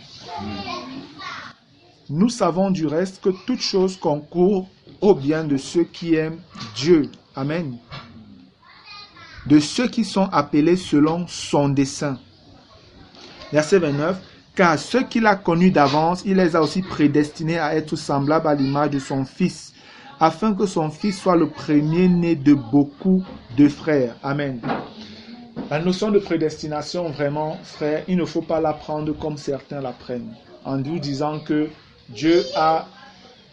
Nous savons du reste que toute chose concourt au bien de ceux qui aiment Dieu. Amen. De ceux qui sont appelés selon son dessein. Verset 29. Car ceux qu'il a connus d'avance, il les a aussi prédestinés à être semblables à l'image de son Fils, afin que son Fils soit le premier-né de beaucoup de frères. Amen. La notion de prédestination, vraiment, frère, il ne faut pas la prendre comme certains la prennent, en nous disant que Dieu a,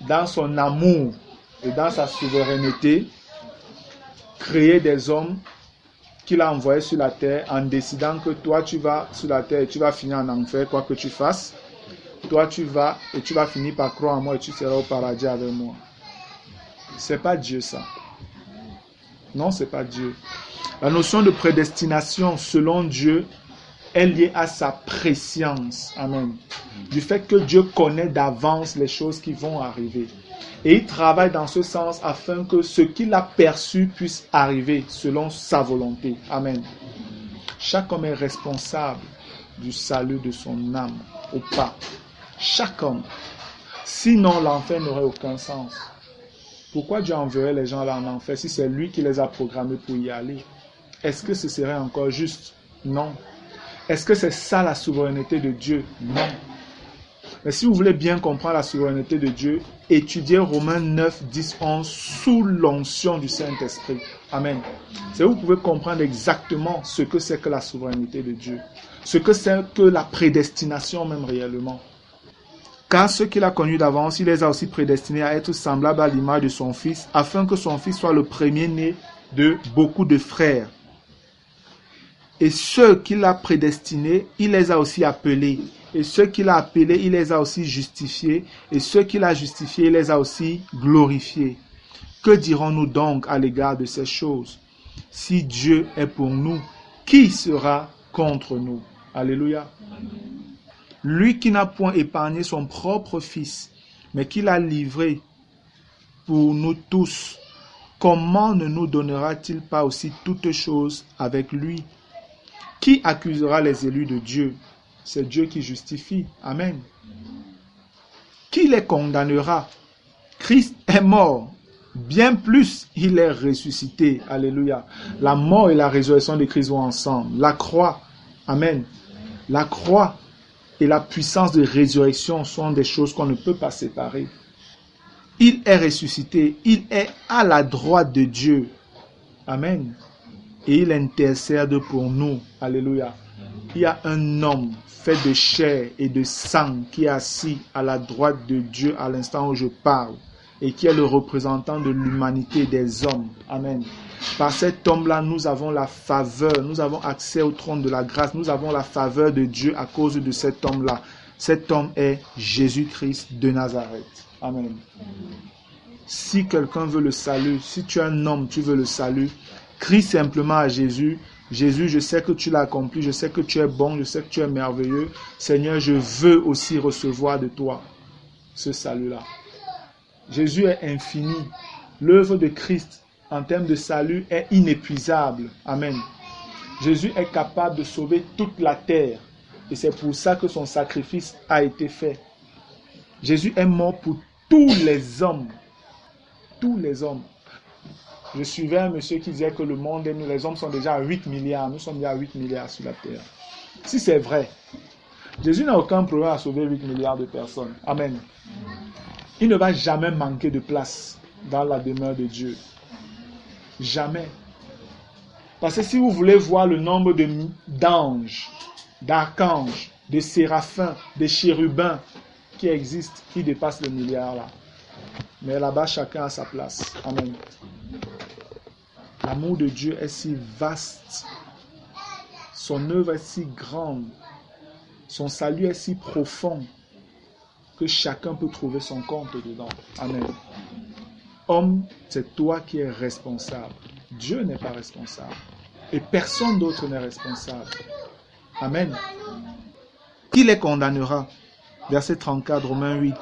dans son amour et dans sa souveraineté, créé des hommes qu'il a envoyé sur la terre en décidant que toi tu vas sur la terre et tu vas finir en enfer quoi que tu fasses. Toi tu vas et tu vas finir par croire en moi et tu seras au paradis avec moi. C'est pas Dieu ça. Non, c'est pas Dieu. La notion de prédestination selon Dieu est liée à sa préscience. Amen. Du fait que Dieu connaît d'avance les choses qui vont arriver. Et il travaille dans ce sens afin que ce qu'il a perçu puisse arriver selon sa volonté. Amen. Chaque homme est responsable du salut de son âme ou pas. Chaque homme. Sinon, l'enfer n'aurait aucun sens. Pourquoi Dieu enverrait les gens là en enfer si c'est lui qui les a programmés pour y aller? Est-ce que ce serait encore juste? Non. Est-ce que c'est ça la souveraineté de Dieu? Non. Mais si vous voulez bien comprendre la souveraineté de Dieu, étudiez Romains 9, 10, 11 sous l'onction du Saint-Esprit. Amen. C'est où vous pouvez comprendre exactement ce que c'est que la souveraineté de Dieu. Ce que c'est que la prédestination même réellement. Car ceux qu'il a connus d'avance, il les a aussi prédestinés à être semblables à l'image de son Fils, afin que son Fils soit le premier-né de beaucoup de frères. Et ceux qu'il a prédestinés, il les a aussi appelés. Et ceux qu'il a appelés, il les a aussi justifiés. Et ceux qu'il a justifiés, il les a aussi glorifiés. Que dirons-nous donc à l'égard de ces choses? Si Dieu est pour nous, qui sera contre nous? Alléluia. Lui qui n'a point épargné son propre Fils, mais qui l'a livré pour nous tous, comment ne nous donnera-t-il pas aussi toutes choses avec lui? Qui accusera les élus de Dieu? C'est Dieu qui justifie. Amen. Qui les condamnera? Christ est mort. Bien plus, il est ressuscité. Alléluia. La mort et la résurrection de Christ vont ensemble. La croix. Amen. La croix et la puissance de résurrection sont des choses qu'on ne peut pas séparer. Il est ressuscité. Il est à la droite de Dieu. Amen. Et il intercède pour nous. Alléluia. Il y a un homme fait de chair et de sang qui est assis à la droite de Dieu à l'instant où je parle et qui est le représentant de l'humanité des hommes. Amen. Par cet homme-là, nous avons la faveur, nous avons accès au trône de la grâce, nous avons la faveur de Dieu à cause de cet homme-là. Cet homme est Jésus-Christ de Nazareth. Amen. Si quelqu'un veut le salut, si tu es un homme, tu veux le salut, crie simplement à Jésus. Jésus, je sais que tu l'as accompli, je sais que tu es bon, je sais que tu es merveilleux. Seigneur, je veux aussi recevoir de toi ce salut-là. Jésus est infini. L'œuvre de Christ en termes de salut est inépuisable. Amen. Jésus est capable de sauver toute la terre. Et c'est pour ça que son sacrifice a été fait. Jésus est mort pour tous les hommes. Tous les hommes. Je suivais un monsieur qui disait que le monde et nous, les hommes sont déjà à 8 milliards. Nous sommes déjà à 8 milliards sur la terre. Si c'est vrai, Jésus n'a aucun problème à sauver 8 milliards de personnes. Amen. Il ne va jamais manquer de place dans la demeure de Dieu. Jamais. Parce que si vous voulez voir le nombre d'anges, d'archanges, de séraphins, de chérubins qui existent, qui dépassent le milliard là. Mais là-bas, chacun a sa place. Amen. L'amour de Dieu est si vaste. Son œuvre est si grande. Son salut est si profond que chacun peut trouver son compte dedans. Amen. Homme, c'est toi qui es responsable. Dieu n'est pas responsable. Et personne d'autre n'est responsable. Amen. Qui les condamnera? Verset 34, Romains 8.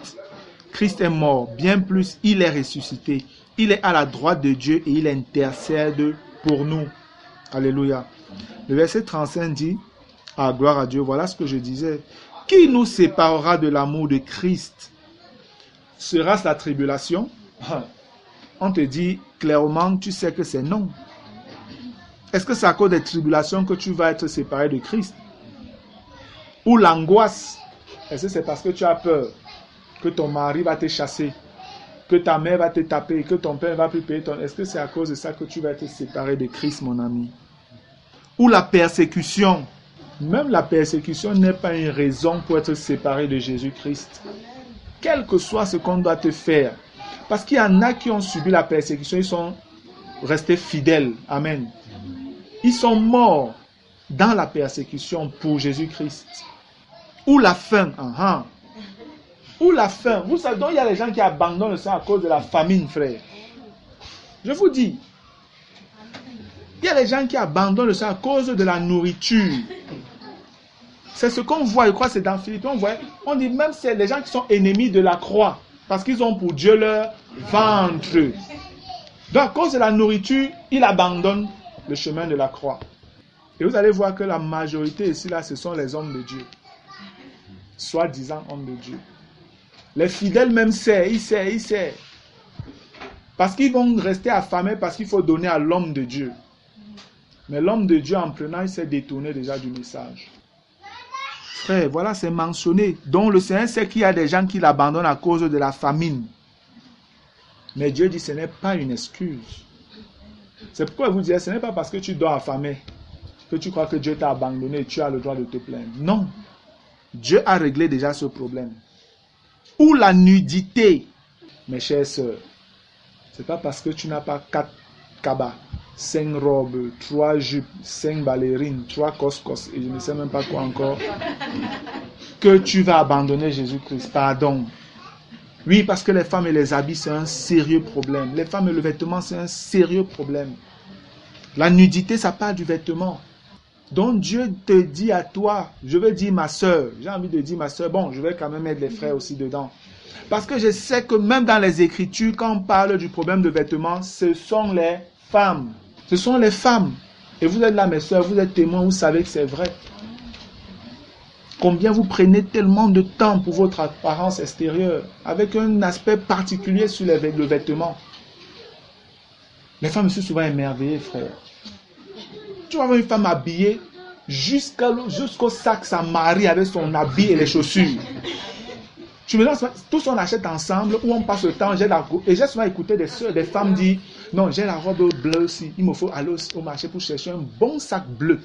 Christ est mort, bien plus, il est ressuscité. Il est à la droite de Dieu et il intercède pour nous. Alléluia. Le verset 35 dit, gloire à Dieu, voilà ce que je disais. Qui nous séparera de l'amour de Christ? Sera-ce la tribulation? On te dit clairement, tu sais que c'est non. Est-ce que c'est à cause des tribulations que tu vas être séparé de Christ? Ou l'angoisse? Est-ce que c'est parce que tu as peur que ton mari va te chasser, que ta mère va te taper, que ton père va plus payer ton... Est-ce que c'est à cause de ça que tu vas être séparé de Christ, mon ami? Ou la persécution? Même la persécution n'est pas une raison pour être séparé de Jésus-Christ. Quel que soit ce qu'on doit te faire. Parce qu'il y en a qui ont subi la persécution, ils sont restés fidèles. Amen. Ils sont morts dans la persécution pour Jésus-Christ. Ou la faim. Ou la faim. Vous savez, donc il y a les gens qui abandonnent le sang à cause de la famine, frère. Je vous dis. Il y a les gens qui abandonnent le sang à cause de la nourriture. C'est ce qu'on voit, je crois, c'est dans Philippe. On dit même c'est les gens qui sont ennemis de la croix. Parce qu'ils ont pour Dieu leur ventre. Donc à cause de la nourriture, ils abandonnent le chemin de la croix. Et vous allez voir que la majorité ici, là, ce sont les hommes de Dieu. Soi-disant hommes de Dieu. Les fidèles même ils savent. Parce qu'ils vont rester affamés parce qu'il faut donner à l'homme de Dieu. Mais l'homme de Dieu, en prenant, il s'est détourné déjà du message. Frère, voilà, c'est mentionné. Donc le Seigneur sait qu'il y a des gens qui l'abandonnent à cause de la famine. Mais Dieu dit, ce n'est pas une excuse. C'est pourquoi il vous dit, ce n'est pas parce que tu dors affamé que tu crois que Dieu t'a abandonné et tu as le droit de te plaindre. Non. Dieu a réglé déjà ce problème. Ou la nudité, mes chères sœurs. Ce n'est pas parce que tu n'as pas 4 cabas, 5 robes, 3 jupes, 5 ballerines, 3 coscos, et je ne sais même pas quoi encore, que tu vas abandonner Jésus-Christ. Pardon. Oui, parce que les femmes et les habits, c'est un sérieux problème. Les femmes et le vêtement, c'est un sérieux problème. La nudité, ça part du vêtement. Donc Dieu te dit à toi, je veux dire ma soeur, j'ai envie de dire ma soeur, bon, je vais quand même mettre les frères aussi dedans. Parce que je sais que même dans les Écritures, quand on parle du problème de vêtements, ce sont les femmes. Ce sont les femmes. Et vous êtes là, mes soeurs, vous êtes témoins, vous savez que c'est vrai. Combien vous prenez tellement de temps pour votre apparence extérieure, avec un aspect particulier sur le vêtement. Les femmes sont souvent émerveillées, frère. Tu vas voir une femme habillée jusqu'au sac, sa mari avec son habit et les chaussures. Tu me lances, tous on achète ensemble, où on passe le temps, et j'ai souvent écouté des soeurs, des femmes dire, non, j'ai la robe bleue aussi, il me faut aller au marché pour chercher un bon sac bleu.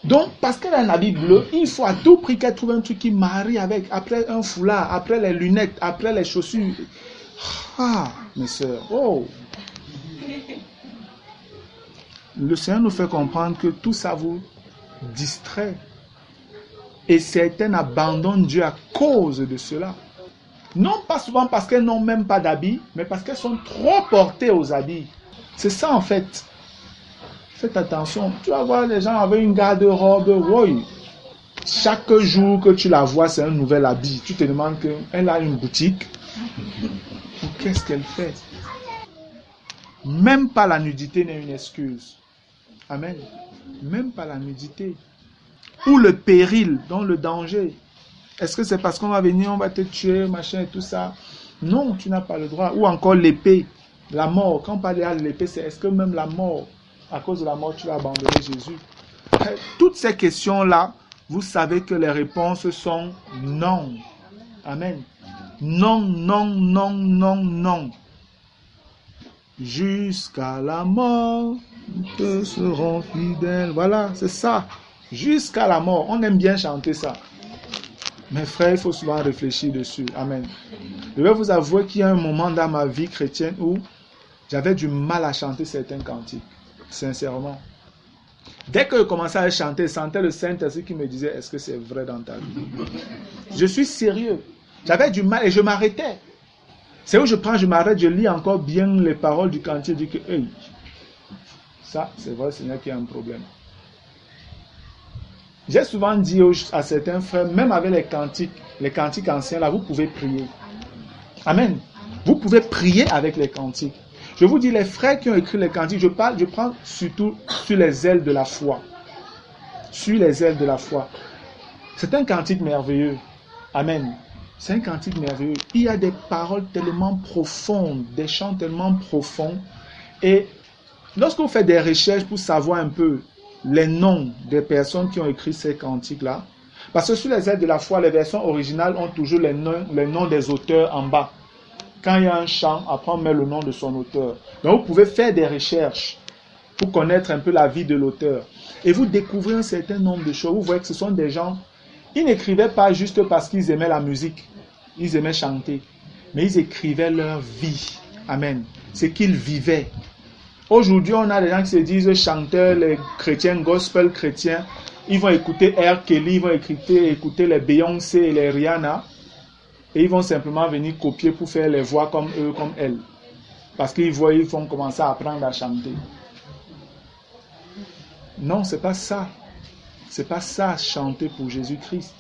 Donc, parce qu'elle a un habit bleu, il faut à tout prix qu'elle trouve un truc qui marie avec, après un foulard, après les lunettes, après les chaussures. Ah, mes soeurs, oh! Le Seigneur nous fait comprendre que tout ça vous distrait. Et certaines abandonnent Dieu à cause de cela. Non pas souvent parce qu'elles n'ont même pas d'habits, mais parce qu'elles sont trop portées aux habits. C'est ça en fait. Faites attention. Tu vas voir les gens avec une garde-robe. Oui. Chaque jour que tu la vois, c'est un nouvel habit. Tu te demandes qu'elle a une boutique. Qu'est-ce qu'elle fait? Même pas la nudité n'est une excuse. Amen. Même pas la nudité. Ou le péril, donc le danger. Est-ce que c'est parce qu'on va venir, on va te tuer, machin et tout ça? Non, tu n'as pas le droit. Ou encore l'épée, la mort. Quand on parle de l'épée, c'est est-ce que même la mort, à cause de la mort, tu vas abandonner Jésus? Toutes ces questions-là, vous savez que les réponses sont non. Amen. Non, non, non, non, non. Jusqu'à la mort, nous te serons fidèles. Voilà, c'est ça. Jusqu'à la mort. On aime bien chanter ça. Mes frères, il faut souvent réfléchir dessus. Amen. Je vais vous avouer qu'il y a un moment dans ma vie chrétienne où j'avais du mal à chanter certains cantiques. Sincèrement. Dès que je commençais à chanter, je sentais le Saint-Esprit qui me disait, est-ce que c'est vrai dans ta vie? Je suis sérieux. J'avais du mal et je m'arrêtais. C'est où je m'arrête, je lis encore bien les paroles du cantique, je dis que, hey, ça, c'est vrai, Seigneur, qu'il y a un problème. J'ai souvent dit à certains frères, même avec les cantiques anciens, là, vous pouvez prier. Amen. Vous pouvez prier avec les cantiques. Je vous dis, les frères qui ont écrit les cantiques, je prends surtout sur les ailes de la foi. Sur les ailes de la foi. C'est un cantique merveilleux. Amen. C'est un cantique merveilleux. Il y a des paroles tellement profondes, des chants tellement profonds. Et lorsque vous faites des recherches pour savoir un peu les noms des personnes qui ont écrit ces cantiques-là, parce que sur les ailes de la foi, les versions originales ont toujours les noms des auteurs en bas. Quand il y a un chant, après on met le nom de son auteur. Donc vous pouvez faire des recherches pour connaître un peu la vie de l'auteur. Et vous découvrez un certain nombre de choses. Vous voyez que ce sont des gens, ils n'écrivaient pas juste parce qu'ils aimaient la musique, ils aimaient chanter, mais ils écrivaient leur vie. Amen. Ce qu'ils vivaient. Aujourd'hui, on a des gens qui se disent chanteurs, les chrétiens, gospel chrétiens. Ils vont écouter R. Kelly, ils vont écouter les Beyoncé et les Rihanna. Et ils vont simplement venir copier pour faire les voix comme eux, comme elles. Parce qu'ils voient, ils vont commencer à apprendre à chanter. Non, c'est pas ça. C'est pas ça, chanter pour Jésus-Christ.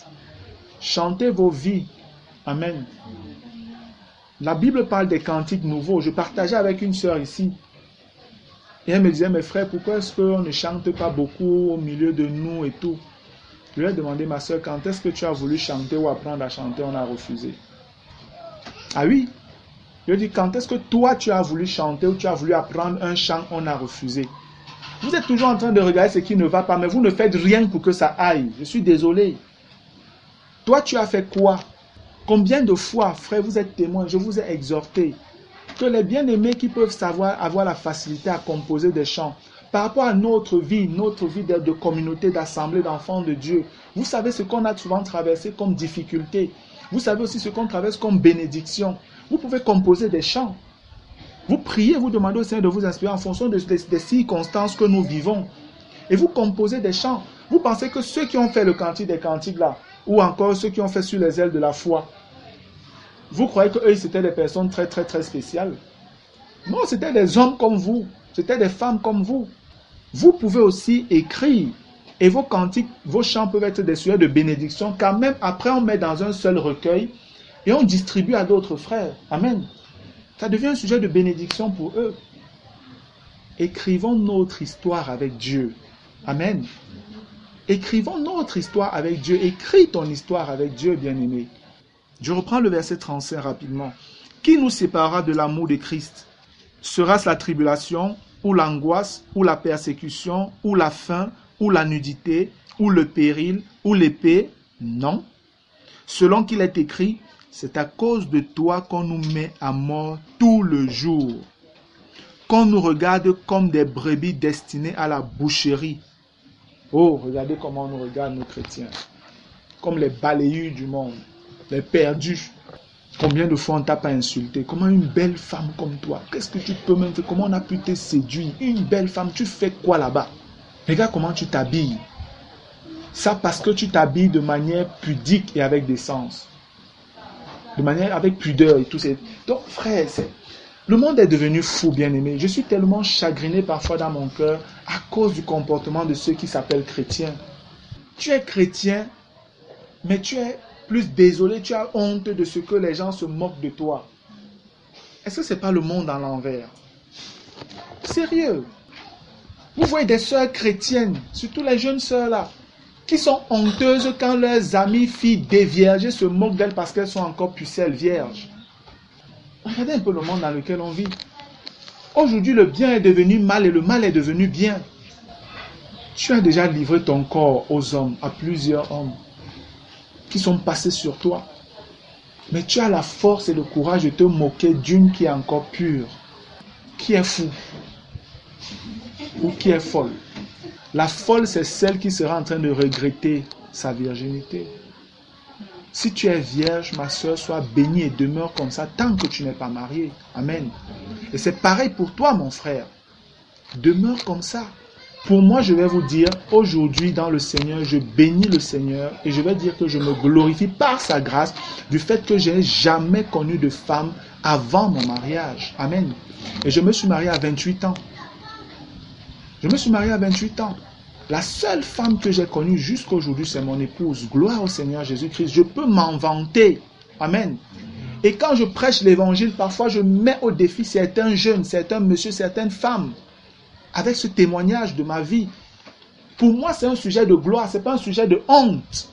Chantez vos vies. Amen. La Bible parle des cantiques nouveaux. Je partageais avec une sœur ici. Et elle me disait, mes frères, pourquoi est-ce qu'on ne chante pas beaucoup au milieu de nous et tout? Je lui ai demandé, ma soeur, quand est-ce que tu as voulu chanter ou apprendre à chanter? On a refusé. Ah oui? Je lui ai dit, quand est-ce que toi tu as voulu chanter ou tu as voulu apprendre un chant? On a refusé. Vous êtes toujours en train de regarder ce qui ne va pas, mais vous ne faites rien pour que ça aille. Je suis désolé. Toi, tu as fait quoi? Combien de fois, frère, vous êtes témoin, je vous ai exhorté que les bien-aimés qui peuvent avoir la facilité à composer des chants, par rapport à notre vie de communauté, d'assemblée, d'enfants de Dieu, vous savez ce qu'on a souvent traversé comme difficulté. Vous savez aussi ce qu'on traverse comme bénédiction. Vous pouvez composer des chants. Vous priez, vous demandez au Seigneur de vous inspirer en fonction des circonstances que nous vivons. Et vous composez des chants. Vous pensez que ceux qui ont fait le cantique des cantiques là, ou encore ceux qui ont fait sur les ailes de la foi, vous croyez qu'eux, c'était des personnes très, très, très spéciales? Non, c'était des hommes comme vous. C'était des femmes comme vous. Vous pouvez aussi écrire. Et vos cantiques, vos chants peuvent être des sujets de bénédiction, car même après, on met dans un seul recueil et on distribue à d'autres frères. Amen. Ça devient un sujet de bénédiction pour eux. Écrivons notre histoire avec Dieu. Amen. Écrivons notre histoire avec Dieu. Écris ton histoire avec Dieu, bien-aimé. Je reprends le verset 35 rapidement. Qui nous séparera de l'amour de Christ? Sera-ce la tribulation, ou l'angoisse, ou la persécution, ou la faim, ou la nudité, ou le péril, ou l'épée? Non. Selon qu'il est écrit, c'est à cause de toi qu'on nous met à mort tout le jour, qu'on nous regarde comme des brebis destinées à la boucherie. Oh, regardez comment on nous regarde, nos chrétiens, comme les balayus du monde, les perdus. Combien de fois on t'a pas insulté? Comment une belle femme comme toi? Qu'est-ce que tu peux même faire? Comment on a pu te séduire? Une belle femme, tu fais quoi là-bas? Regarde comment tu t'habilles. Ça parce que tu t'habilles de manière pudique et avec décence. De manière avec pudeur et tout ça. Donc frère, le monde est devenu fou, bien-aimé. Je suis tellement chagriné parfois dans mon cœur à cause du comportement de ceux qui s'appellent chrétiens. Tu es chrétien, mais tu es plus désolé, tu as honte de ce que les gens se moquent de toi. Est-ce que ce n'est pas le monde à l'envers? Sérieux. Vous voyez des sœurs chrétiennes, surtout les jeunes sœurs là, qui sont honteuses quand leurs amies filles déviergées se moquent d'elles parce qu'elles sont encore pucelles vierges. Regardez un peu le monde dans lequel on vit. Aujourd'hui, le bien est devenu mal et le mal est devenu bien. Tu as déjà livré ton corps aux hommes, à plusieurs hommes qui sont passés sur toi. Mais tu as la force et le courage de te moquer d'une qui est encore pure, qui est fou ou qui est folle. La folle, c'est celle qui sera en train de regretter sa virginité. Si tu es vierge, ma soeur, sois bénie et demeure comme ça tant que tu n'es pas mariée. Amen. Et c'est pareil pour toi, mon frère. Demeure comme ça. Pour moi, je vais vous dire, aujourd'hui dans le Seigneur, je bénis le Seigneur et je vais dire que je me glorifie par sa grâce du fait que je n'ai jamais connu de femme avant mon mariage. Amen. Et je me suis marié à 28 ans. Je me suis marié à 28 ans. La seule femme que j'ai connue jusqu'à aujourd'hui, c'est mon épouse. Gloire au Seigneur Jésus-Christ. Je peux m'en vanter. Amen. Et quand je prêche l'évangile, parfois je mets au défi certains jeunes, certains messieurs, certaines femmes, avec ce témoignage de ma vie. Pour moi, c'est un sujet de gloire, ce n'est pas un sujet de honte.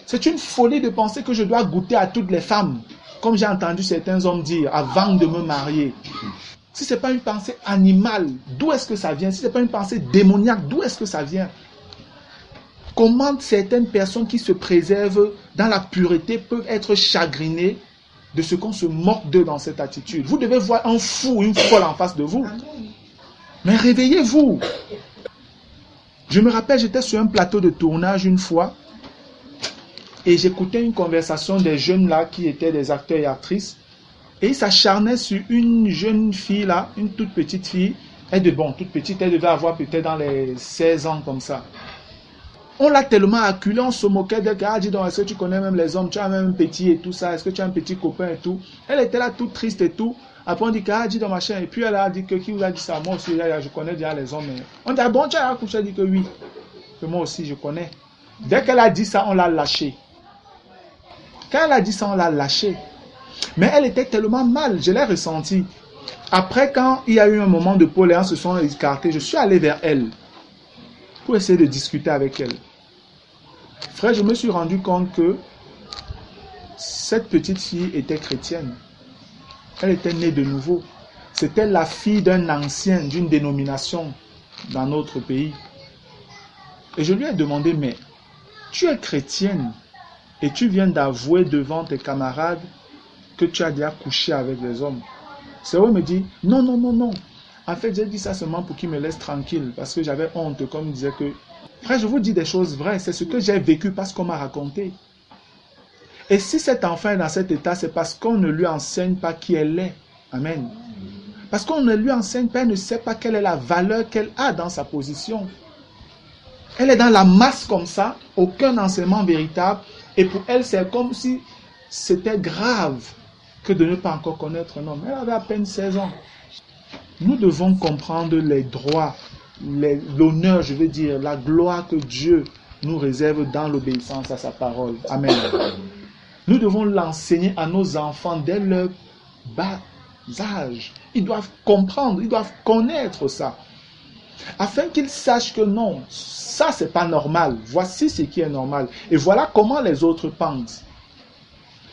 C'est une folie de penser que je dois goûter à toutes les femmes, comme j'ai entendu certains hommes dire, avant de me marier. Si ce n'est pas une pensée animale, d'où est-ce que ça vient? Si ce n'est pas une pensée démoniaque, d'où est-ce que ça vient? Comment certaines personnes qui se préservent dans la pureté peuvent être chagrinées de ce qu'on se moque d'eux dans cette attitude? Vous devez voir un fou, une folle en face de vous. Mais réveillez-vous. Je me rappelle, j'étais sur un plateau de tournage une fois et j'écoutais une conversation des jeunes là qui étaient des acteurs et actrices. Et ils s'acharnaient sur une jeune fille là, une toute petite fille. Toute petite, elle devait avoir peut-être dans les 16 ans comme ça. On l'a tellement acculée, on se moquait d'elle. Ah, dis donc, est-ce que tu connais même les hommes? Tu as même un petit et tout ça. Est-ce que tu as un petit copain et tout? Elle était là toute triste et tout. Après on dit ah, dis donc machin. Et puis elle a dit que qui vous a dit ça? Moi aussi, je connais déjà les hommes. On dit ah bon, tu as accouché? Elle dit que oui. Que moi aussi, je connais. Dès qu'elle a dit ça, on l'a lâché. Quand elle a dit ça, on l'a lâché. Mais elle était tellement mal, je l'ai ressenti. Après, quand il y a eu un moment de pause, les gens se sont écartés, je suis allé vers elle pour essayer de discuter avec elle. Frère, je me suis rendu compte que cette petite fille était chrétienne. Elle était née de nouveau. C'était la fille d'un ancien, d'une dénomination dans notre pays. Et je lui ai demandé, mais tu es chrétienne et tu viens d'avouer devant tes camarades que tu as déjà couché avec les hommes. C'est où il me dit, non, non, non, non. En fait, j'ai dit ça seulement pour qu'il me laisse tranquille, parce que j'avais honte, comme il disait que... Frère, je vous dis des choses vraies, c'est ce que j'ai vécu parce qu'on m'a raconté. Et si cet enfant est dans cet état, c'est parce qu'on ne lui enseigne pas qui elle est. Amen. Parce qu'on ne lui enseigne pas, elle ne sait pas quelle est la valeur qu'elle a dans sa position. Elle est dans la masse comme ça, aucun enseignement véritable. Et pour elle, c'est comme si c'était grave que de ne pas encore connaître un homme. Elle avait à peine 16 ans. Nous devons comprendre les droits, l'honneur, je veux dire, la gloire que Dieu nous réserve dans l'obéissance à sa parole. Amen. Nous devons l'enseigner à nos enfants dès leur bas âge. Ils doivent comprendre, ils doivent connaître ça. Afin qu'ils sachent que non, ça c'est pas normal. Voici ce qui est normal. Et voilà comment les autres pensent.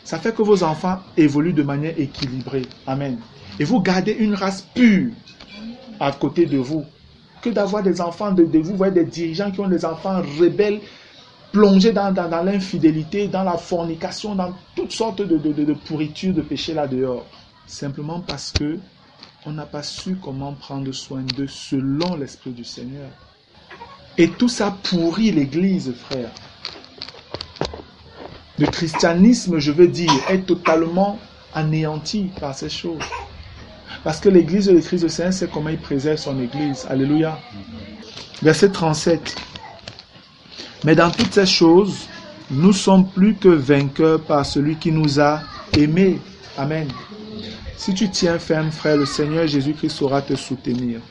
Ça fait que vos enfants évoluent de manière équilibrée. Amen. Et vous gardez une race pure à côté de vous. Que d'avoir des enfants de vous, vous voyez des dirigeants qui ont des enfants rebelles, plongés dans l'infidélité, dans la fornication, dans toutes sortes de pourritures, de péchés là dehors. Simplement parce que on n'a pas su comment prendre soin d'eux selon l'Esprit du Seigneur. Et tout ça pourrit l'Église, frère. Le christianisme, je veux dire, est totalement anéanti par ces choses. Parce que l'Église de Christ du Seigneur sait comment il préserve son Église. Alléluia. Verset 37. Mais dans toutes ces choses, nous sommes plus que vainqueurs par celui qui nous a aimés. Amen. Si tu tiens ferme, frère, le Seigneur Jésus-Christ saura te soutenir.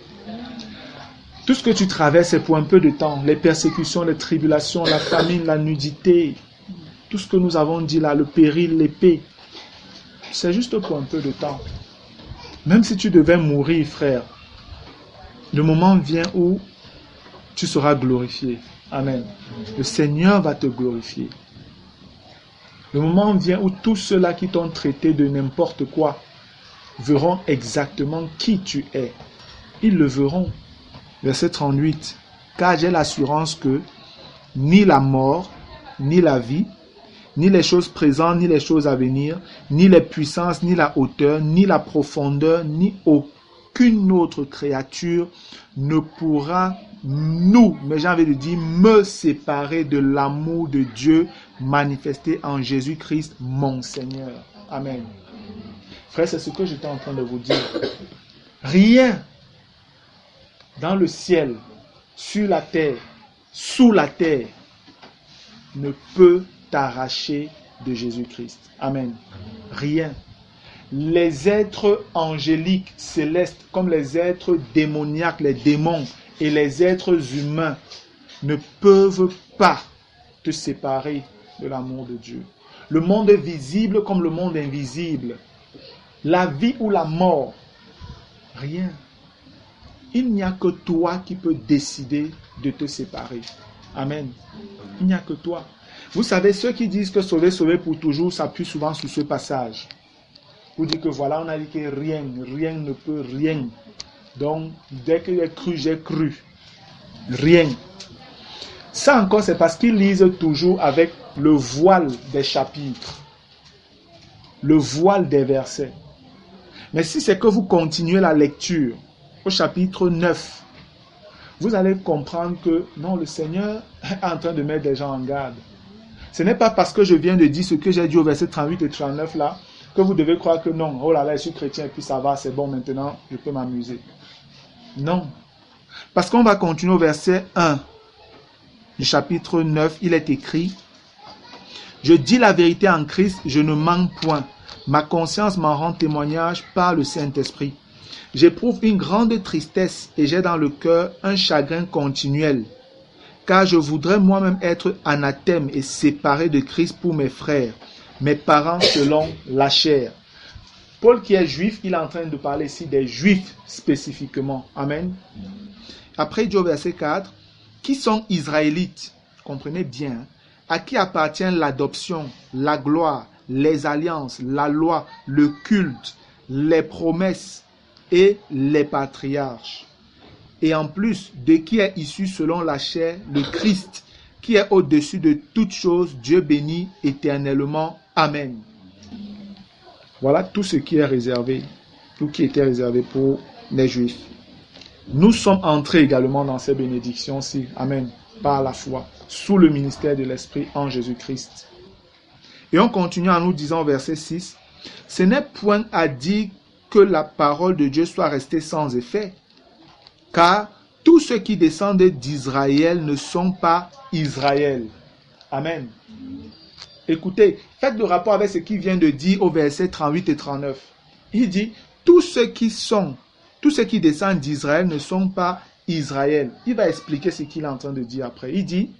Tout ce que tu traverses, c'est pour un peu de temps. Les persécutions, les tribulations, la famine, la nudité, tout ce que nous avons dit là, le péril, l'épée, c'est juste pour un peu de temps. Même si tu devais mourir, frère, le moment vient où tu seras glorifié. Amen. Le Seigneur va te glorifier. Le moment vient où tous ceux-là qui t'ont traité de n'importe quoi verront exactement qui tu es. Ils le verront. Verset 38. Car j'ai l'assurance que ni la mort, ni la vie, ni les choses présentes, ni les choses à venir, ni les puissances, ni la hauteur, ni la profondeur, ni aucune autre créature ne pourra mais j'ai envie de dire, me séparer de l'amour de Dieu manifesté en Jésus-Christ, mon Seigneur. Amen. Frère, c'est ce que j'étais en train de vous dire. Rien dans le ciel, sur la terre, sous la terre, ne peut t'arracher de Jésus-Christ. Amen. Rien. Les êtres angéliques, célestes, comme les êtres démoniaques, les démons et les êtres humains ne peuvent pas te séparer de l'amour de Dieu. Le monde est visible comme le monde invisible. La vie ou la mort, rien. Il n'y a que toi qui peux décider de te séparer. Amen. Il n'y a que toi. Vous savez, ceux qui disent que sauver, sauver pour toujours, s'appuient souvent sur ce passage. Vous dites que voilà, on a dit que rien ne peut rien. Donc, dès que j'ai cru. Rien. Ça encore, c'est parce qu'ils lisent toujours avec le voile des chapitres. Le voile des versets. Mais si c'est que vous continuez la lecture au chapitre 9, vous allez comprendre que non, le Seigneur est en train de mettre des gens en garde. Ce n'est pas parce que je viens de dire ce que j'ai dit au verset 38 et 39 là, que vous devez croire que non, oh là là, je suis chrétien et puis ça va, c'est bon, maintenant je peux m'amuser. Non. Parce qu'on va continuer au verset 1 du chapitre 9, il est écrit: je dis la vérité en Christ, je ne manque point. Ma conscience m'en rend témoignage par le Saint-Esprit. J'éprouve une grande tristesse et j'ai dans le cœur un chagrin continuel, car je voudrais moi-même être anathème et séparé de Christ pour mes frères, mes parents selon la chair. Paul qui est juif, il est en train de parler ici des juifs spécifiquement. Amen. Après il dit au verset 4, qui sont israélites, comprenez bien, à qui appartient l'adoption, la gloire, les alliances, la loi, le culte, les promesses et les patriarches. Et en plus, de qui est issu selon la chair, le Christ, qui est au-dessus de toutes choses, Dieu béni éternellement. Amen. Voilà tout ce qui est réservé, tout qui était réservé pour les Juifs. Nous sommes entrés également dans ces bénédictions-ci, amen, par la foi, sous le ministère de l'Esprit en Jésus-Christ. Et on continue en nous disant au verset 6, « Ce n'est point à dire que la parole de Dieu soit restée sans effet, car tous ceux qui descendent d'Israël ne sont pas Israël. » Amen. Écoutez, faites le rapport avec ce qu'il vient de dire au verset 38 et 39. Il dit, tous ceux qui descendent d'Israël ne sont pas Israël. Il va expliquer ce qu'il est en train de dire après. Il dit,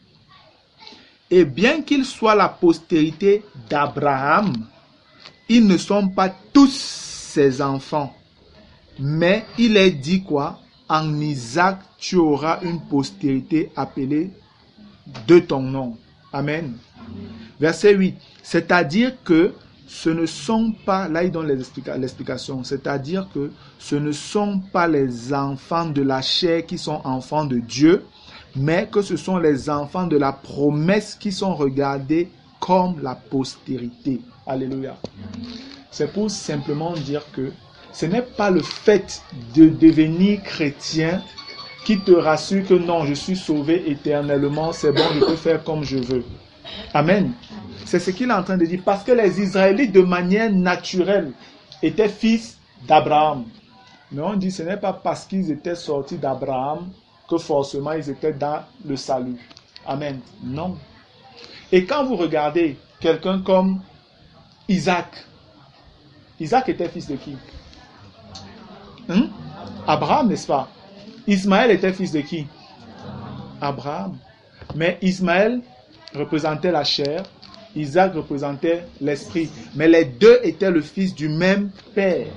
et bien qu'ils soient la postérité d'Abraham, ils ne sont pas tous ses enfants. Mais il est dit quoi? En Isaac, tu auras une postérité appelée de ton nom. Amen. Verset 8. C'est-à-dire que ce ne sont pas, là il donne l'explication, c'est-à-dire que ce ne sont pas les enfants de la chair qui sont enfants de Dieu, mais que ce sont les enfants de la promesse qui sont regardés comme la postérité. Alléluia. C'est pour simplement dire que ce n'est pas le fait de devenir chrétien qui te rassure que non, je suis sauvé éternellement, c'est bon, je peux faire comme je veux. Amen. C'est ce qu'il est en train de dire. Parce que les Israélites, de manière naturelle, étaient fils d'Abraham. Mais on dit que ce n'est pas parce qu'ils étaient sortis d'Abraham que forcément ils étaient dans le salut. Amen. Non. Et quand vous regardez quelqu'un comme Isaac, Isaac était fils de qui? Abraham, n'est-ce pas? Ismaël était fils de qui? Abraham. Mais Ismaël représentait la chair, Isaac représentait l'esprit. Mais les deux étaient le fils du même père.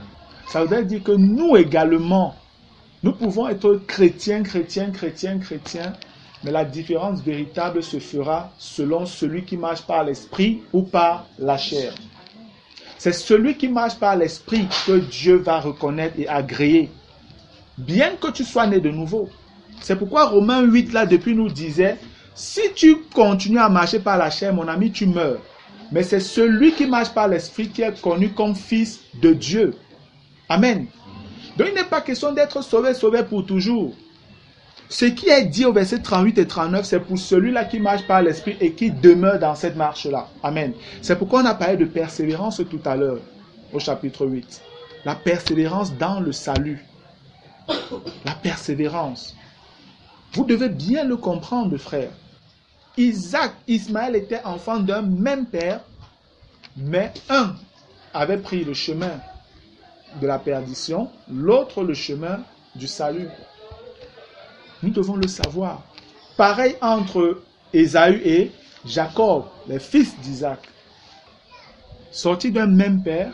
Ça veut dire que nous également, nous pouvons être chrétiens, mais la différence véritable se fera selon celui qui marche par l'esprit ou par la chair. C'est celui qui marche par l'esprit que Dieu va reconnaître et agréer, bien que tu sois né de nouveau. C'est pourquoi Romains 8, là, depuis nous disait, si tu continues à marcher par la chair, mon ami, tu meurs. Mais c'est celui qui marche par l'esprit qui est connu comme fils de Dieu. Amen. Donc il n'est pas question d'être sauvé pour toujours. Ce qui est dit au verset 38 et 39, c'est pour celui-là qui marche par l'esprit et qui demeure dans cette marche-là. Amen. C'est pourquoi on a parlé de persévérance tout à l'heure, au chapitre 8. La persévérance dans le salut. La persévérance. Vous devez bien le comprendre, frère. Ismaël était enfant d'un même père, mais un avait pris le chemin de la perdition, l'autre le chemin du salut. Nous devons le savoir. Pareil entre Ésaü et Jacob, les fils d'Isaac. Sortis d'un même père,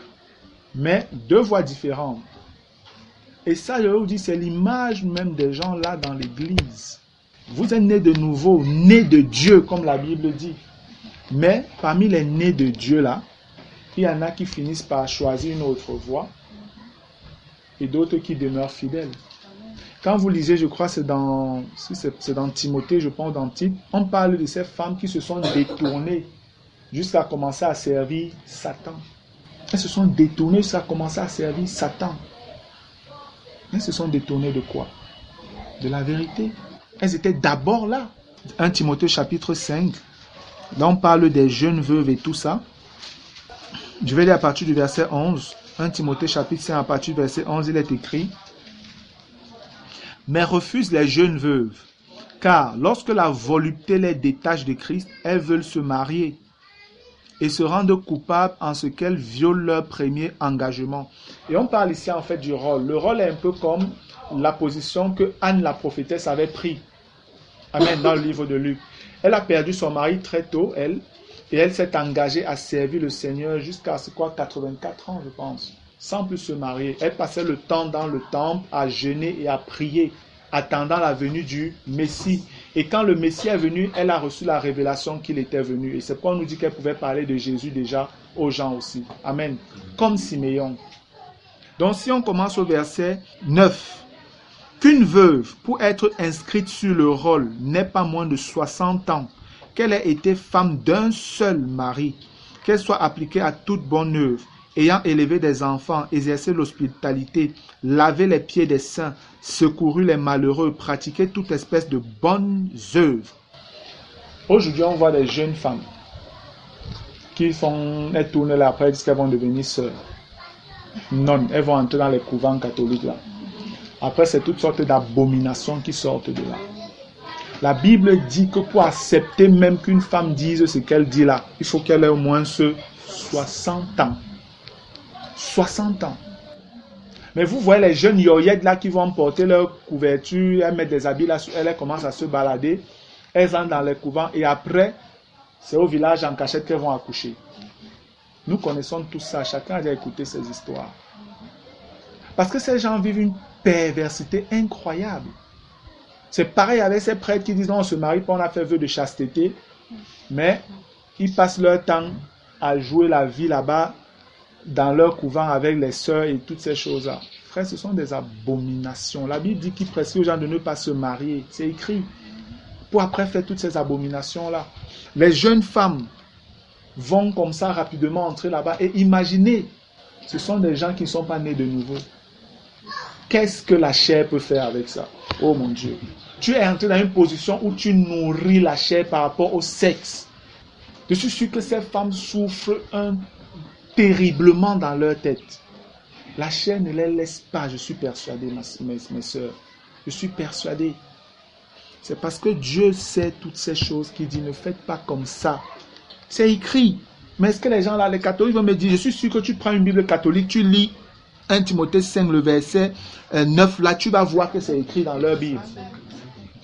mais deux voies différentes. Et ça, je vous dis, c'est l'image même des gens là dans l'église. Vous êtes nés de nouveau, nés de Dieu, comme la Bible dit. Mais parmi les nés de Dieu là, il y en a qui finissent par choisir une autre voie et d'autres qui demeurent fidèles. Quand vous lisez, je crois c'est dans Timothée, je pense dans Tite, on parle de ces femmes qui se sont détournées jusqu'à commencer à servir Satan. Elles se sont détournées jusqu'à commencer à servir Satan. Elles se sont détournées de quoi? De la vérité. Elles étaient d'abord là. 1 Timothée chapitre 5. Là on parle des jeunes veuves et tout ça. Je vais lire à partir du verset 11. 1 Timothée chapitre 5 à partir du verset 11, il est écrit: mais refuse les jeunes veuves, car lorsque la volupté les détache de Christ, elles veulent se marier et se rendre coupables en ce qu'elles violent leur premier engagement. Et on parle ici en fait du rôle. Le rôle est un peu comme la position que Anne la prophétesse avait pris. Amen, dans le livre de Luc. Elle a perdu son mari très tôt, et elle s'est engagée à servir le Seigneur jusqu'à 84 ans, je pense, sans plus se marier. Elle passait le temps dans le temple à jeûner et à prier, attendant la venue du Messie. Et quand le Messie est venu, elle a reçu la révélation qu'il était venu. Et c'est pourquoi on nous dit qu'elle pouvait parler de Jésus déjà aux gens aussi. Amen. Comme Siméon. Donc si on commence au verset 9, qu'une veuve, pour être inscrite sur le rôle, n'ait pas moins de 60 ans, qu'elle ait été femme d'un seul mari, qu'elle soit appliquée à toute bonne œuvre, ayant élevé des enfants, exercé l'hospitalité, lavé les pieds des saints, secouru les malheureux, pratiqué toute espèce de bonnes œuvres. Aujourd'hui, on voit des jeunes femmes qui font, elles tournent là après, disent qu'elles vont devenir sœurs. Non, elles vont entrer dans les couvents catholiques là. Après, c'est toutes sortes d'abominations qui sortent de là. La Bible dit que pour accepter même qu'une femme dise ce qu'elle dit là, il faut qu'elle ait au moins 60 ans. 60 ans. Mais vous voyez les jeunes yoyettes là qui vont porter leur couverture, elles mettent des habits là, elles commencent à se balader, elles entrent dans les couvents et après, c'est au village en cachette qu'elles vont accoucher. Nous connaissons tout ça, chacun a déjà écouté ces histoires. Parce que ces gens vivent une perversité incroyable. C'est pareil avec ces prêtres qui disent non, on se marie pas, on a fait vœu de chasteté, mais ils passent leur temps à jouer la vie là-bas, dans leur couvent avec les sœurs et toutes ces choses-là. Frère, ce sont des abominations. La Bible dit qu'il prescrit aux gens de ne pas se marier. C'est écrit. Pour après faire toutes ces abominations-là. Les jeunes femmes vont comme ça rapidement entrer là-bas et imaginez, ce sont des gens qui ne sont pas nés de nouveau. Qu'est-ce que la chair peut faire avec ça? Oh mon Dieu. Tu es entré dans une position où tu nourris la chair par rapport au sexe. Je suis sûr que ces femmes souffrent terriblement dans leur tête. La chair ne les laisse pas, je suis persuadé, mes soeurs. Je suis persuadé. C'est parce que Dieu sait toutes ces choses qu'il dit, ne faites pas comme ça. C'est écrit. Mais est-ce que les gens là, les catholiques vont me dire, je suis sûr que tu prends une Bible catholique, tu lis 1 Timothée 5, le verset 9, là, tu vas voir que c'est écrit dans leur Bible.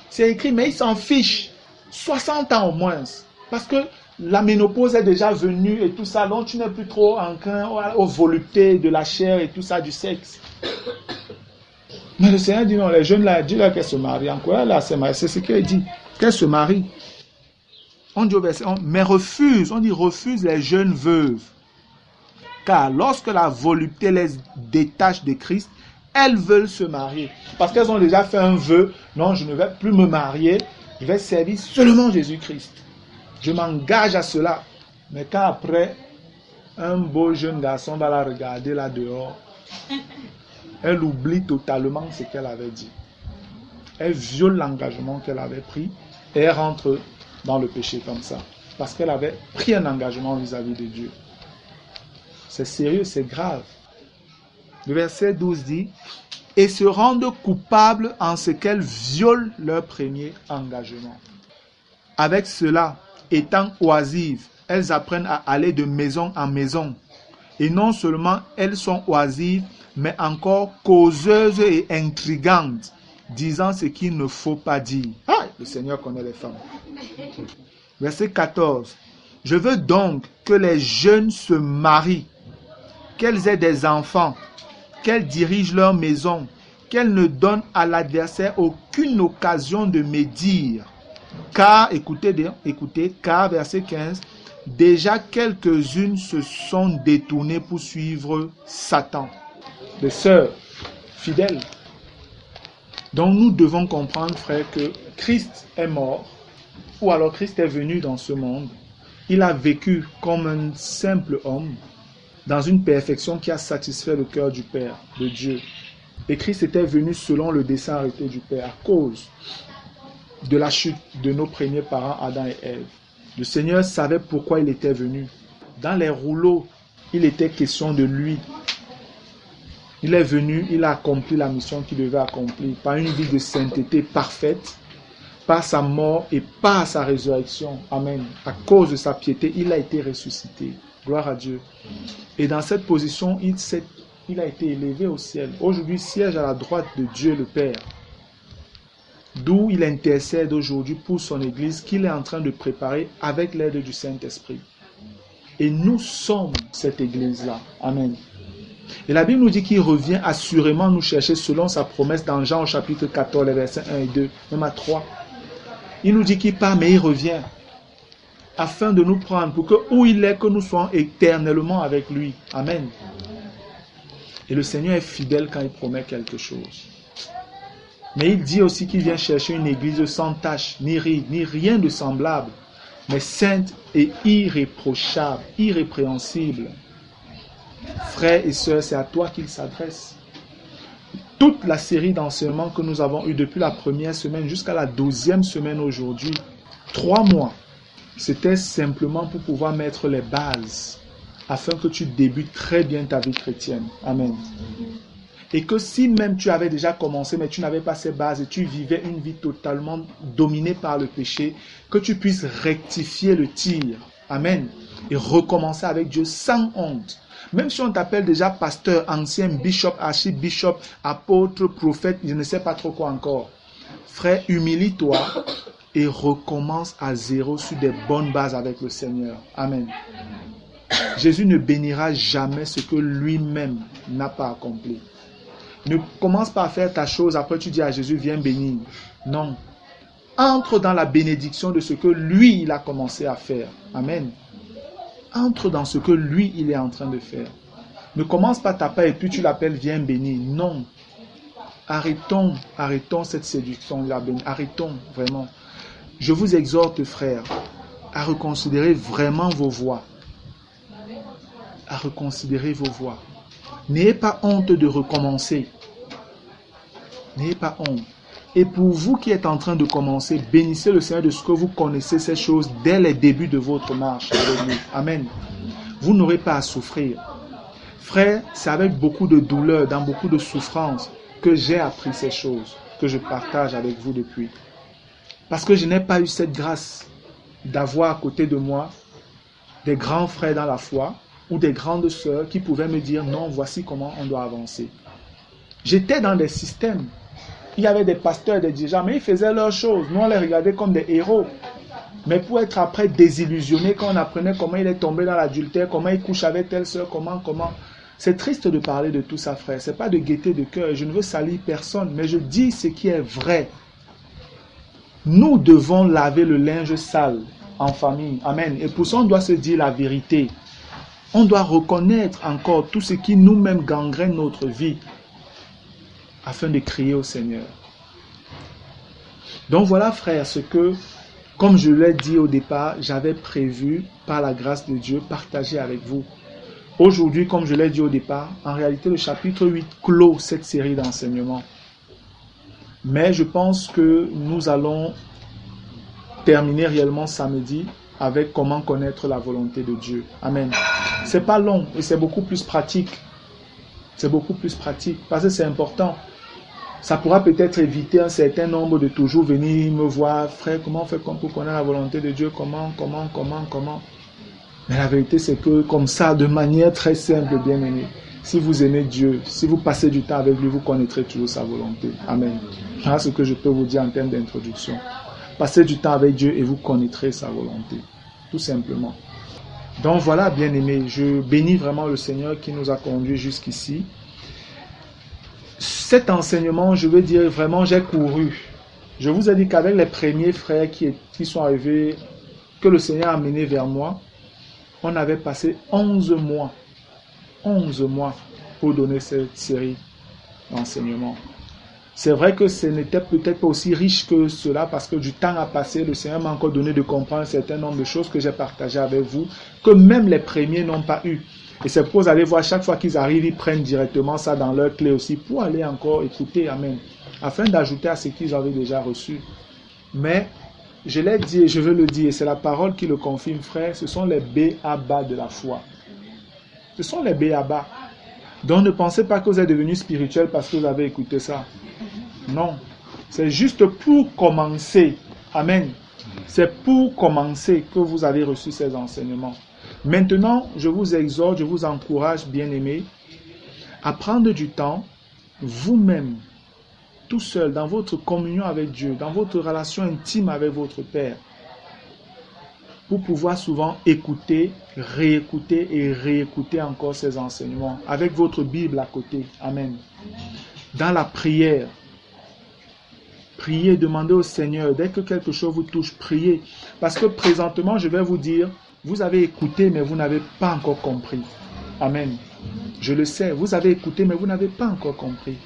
C'est écrit, mais ils s'en fichent. 60 ans au moins. Parce que la ménopause est déjà venue et tout ça, donc tu n'es plus trop enclin aux voluptés de la chair et tout ça, du sexe. Mais le Seigneur dit non, les jeunes là, dit là qu'elles se marient. Encore là, c'est ce qu'il dit, qu'elles se marient. On dit au verset, mais refuse, on dit refuse les jeunes veuves. Car lorsque la volupté les détache de Christ, elles veulent se marier. Parce qu'elles ont déjà fait un vœu, non, je ne vais plus me marier, je vais servir seulement Jésus-Christ. Je m'engage à cela. Mais quand après, un beau jeune garçon va la regarder là dehors, elle oublie totalement ce qu'elle avait dit. Elle viole l'engagement qu'elle avait pris et elle rentre dans le péché comme ça. Parce qu'elle avait pris un engagement vis-à-vis de Dieu. C'est sérieux, c'est grave. Le verset 12 dit, et se rendent coupables en ce qu'elles violent leur premier engagement. Avec cela, étant oisives, elles apprennent à aller de maison en maison. Et non seulement elles sont oisives, mais encore causeuses et intrigantes, disant ce qu'il ne faut pas dire. Ah, le Seigneur connaît les femmes. Verset 14. Je veux donc que les jeunes se marient, qu'elles aient des enfants, qu'elles dirigent leur maison, qu'elles ne donnent à l'adversaire aucune occasion de médire. Car, écoutez, car, verset 15, déjà quelques-unes se sont détournées pour suivre Satan. Les sœurs fidèles. Donc nous devons comprendre, frère, que Christ est mort, ou alors Christ est venu dans ce monde. Il a vécu comme un simple homme, dans une perfection qui a satisfait le cœur du Père, de Dieu. Et Christ était venu selon le dessein arrêté du Père, à cause de la chute de nos premiers parents, Adam et Ève. Le Seigneur savait pourquoi il était venu. Dans les rouleaux, il était question de lui. Il est venu, il a accompli la mission qu'il devait accomplir par une vie de sainteté parfaite, par sa mort et par sa résurrection. Amen. À cause de sa piété, il a été ressuscité. Gloire à Dieu. Et dans cette position, il a été élevé au ciel. Aujourd'hui, il siège à la droite de Dieu le Père. D'où il intercède aujourd'hui pour son Église qu'il est en train de préparer avec l'aide du Saint-Esprit. Et nous sommes cette Église-là. Amen. Et la Bible nous dit qu'il revient assurément nous chercher selon sa promesse dans Jean au chapitre 14, les versets 1 et 2, même à 3. Il nous dit qu'il part, mais il revient. Afin de nous prendre, pour que où il est, que nous soyons éternellement avec lui. Amen. Et le Seigneur est fidèle quand il promet quelque chose. Mais il dit aussi qu'il vient chercher une église sans tache, ni ride, ni rien de semblable, mais sainte et irréprochable, irrépréhensible. Frères et sœurs, c'est à toi qu'il s'adresse. Toute la série d'enseignements que nous avons eu depuis la première semaine jusqu'à la 12e semaine aujourd'hui, 3 mois, c'était simplement pour pouvoir mettre les bases afin que tu débutes très bien ta vie chrétienne. Amen. Et que si même tu avais déjà commencé, mais tu n'avais pas ces bases et tu vivais une vie totalement dominée par le péché, que tu puisses rectifier le tir. Amen. Et recommencer avec Dieu sans honte. Même si on t'appelle déjà pasteur, ancien, bishop, archibishop, apôtre, prophète, je ne sais pas trop quoi encore. Frère, humilie-toi et recommence à zéro sur des bonnes bases avec le Seigneur. Amen. Jésus ne bénira jamais ce que lui-même n'a pas accompli. Ne commence pas à faire ta chose, après tu dis à Jésus, viens bénir. Non. Entre dans la bénédiction de ce que lui, il a commencé à faire. Amen. Entre dans ce que lui, il est en train de faire. Ne commence pas ta part et puis tu l'appelles, viens bénir. Non. Arrêtons cette séduction. Arrêtons, vraiment. Je vous exhorte, frères, à reconsidérer vraiment vos voies. À reconsidérer vos voies. N'ayez pas honte de recommencer. N'ayez pas honte. Et pour vous qui êtes en train de commencer, bénissez le Seigneur de ce que vous connaissez ces choses dès les débuts de votre marche avec lui. Amen. Vous n'aurez pas à souffrir. Frère, c'est avec beaucoup de douleur, dans beaucoup de souffrance, que j'ai appris ces choses, que je partage avec vous depuis. Parce que je n'ai pas eu cette grâce d'avoir à côté de moi des grands frères dans la foi, ou des grandes sœurs qui pouvaient me dire non, voici comment on doit avancer. J'étais dans des systèmes. Il y avait des pasteurs et des dirigeants, mais ils faisaient leurs choses. Nous, on les regardait comme des héros. Mais pour être après désillusionné quand on apprenait comment il est tombé dans l'adultère, comment il couche avec telle sœur, comment. C'est triste de parler de tout ça, frère. Ce n'est pas de gaieté de cœur. Je ne veux salir personne, mais je dis ce qui est vrai. Nous devons laver le linge sale en famille. Amen. Et pour ça, on doit se dire la vérité. On doit reconnaître encore tout ce qui nous-mêmes gangrène notre vie afin de crier au Seigneur. Donc voilà, frère, ce que, comme je l'ai dit au départ, j'avais prévu, par la grâce de Dieu, partager avec vous. Aujourd'hui, comme je l'ai dit au départ, en réalité, le chapitre 8 clôt cette série d'enseignements. Mais je pense que nous allons terminer réellement samedi avec comment connaître la volonté de Dieu. Amen. C'est pas long et c'est beaucoup plus pratique. C'est beaucoup plus pratique parce que c'est important. Ça pourra peut-être éviter un certain nombre de toujours venir me voir, frère, comment on fait pour connaître la volonté de Dieu, comment. Mais la vérité, c'est que comme ça, de manière très simple, bien aimé, si vous aimez Dieu, si vous passez du temps avec lui, vous connaîtrez toujours sa volonté. Amen. Voilà ce que je peux vous dire en termes d'introduction. Passez du temps avec Dieu et vous connaîtrez sa volonté. Tout simplement. Donc voilà, bien aimé, je bénis vraiment le Seigneur qui nous a conduits jusqu'ici. Cet enseignement, je veux dire vraiment, j'ai couru. Je vous ai dit qu'avec les premiers frères qui sont arrivés, que le Seigneur a amenés vers moi, on avait passé 11 mois pour donner cette série d'enseignements. C'est vrai que ce n'était peut-être pas aussi riche que cela parce que du temps a passé, le Seigneur m'a encore donné de comprendre un certain nombre de choses que j'ai partagées avec vous, que même les premiers n'ont pas eu. Et c'est pour vous allez voir, chaque fois qu'ils arrivent, ils prennent directement ça dans leur clé aussi pour aller encore écouter, amen, afin d'ajouter à ce qu'ils avaient déjà reçu. Mais, je l'ai dit et je veux le dire, et c'est la parole qui le confirme, frère, ce sont les b.a.-ba de la foi. Ce sont les b.a.-ba. Donc ne pensez pas que vous êtes devenu spirituel parce que vous avez écouté ça. Non, c'est juste pour commencer. Amen. C'est pour commencer que vous avez reçu ces enseignements. Maintenant, je vous exhorte, je vous encourage, bien-aimés, à prendre du temps, vous-même, tout seul, dans votre communion avec Dieu, dans votre relation intime avec votre Père, pour pouvoir souvent écouter, réécouter et réécouter encore ces enseignements, avec votre Bible à côté. Amen. Dans la prière, priez, demandez au Seigneur, dès que quelque chose vous touche, priez. Parce que présentement, je vais vous dire, vous avez écouté, mais vous n'avez pas encore compris. Amen. Je le sais, vous avez écouté, mais vous n'avez pas encore compris.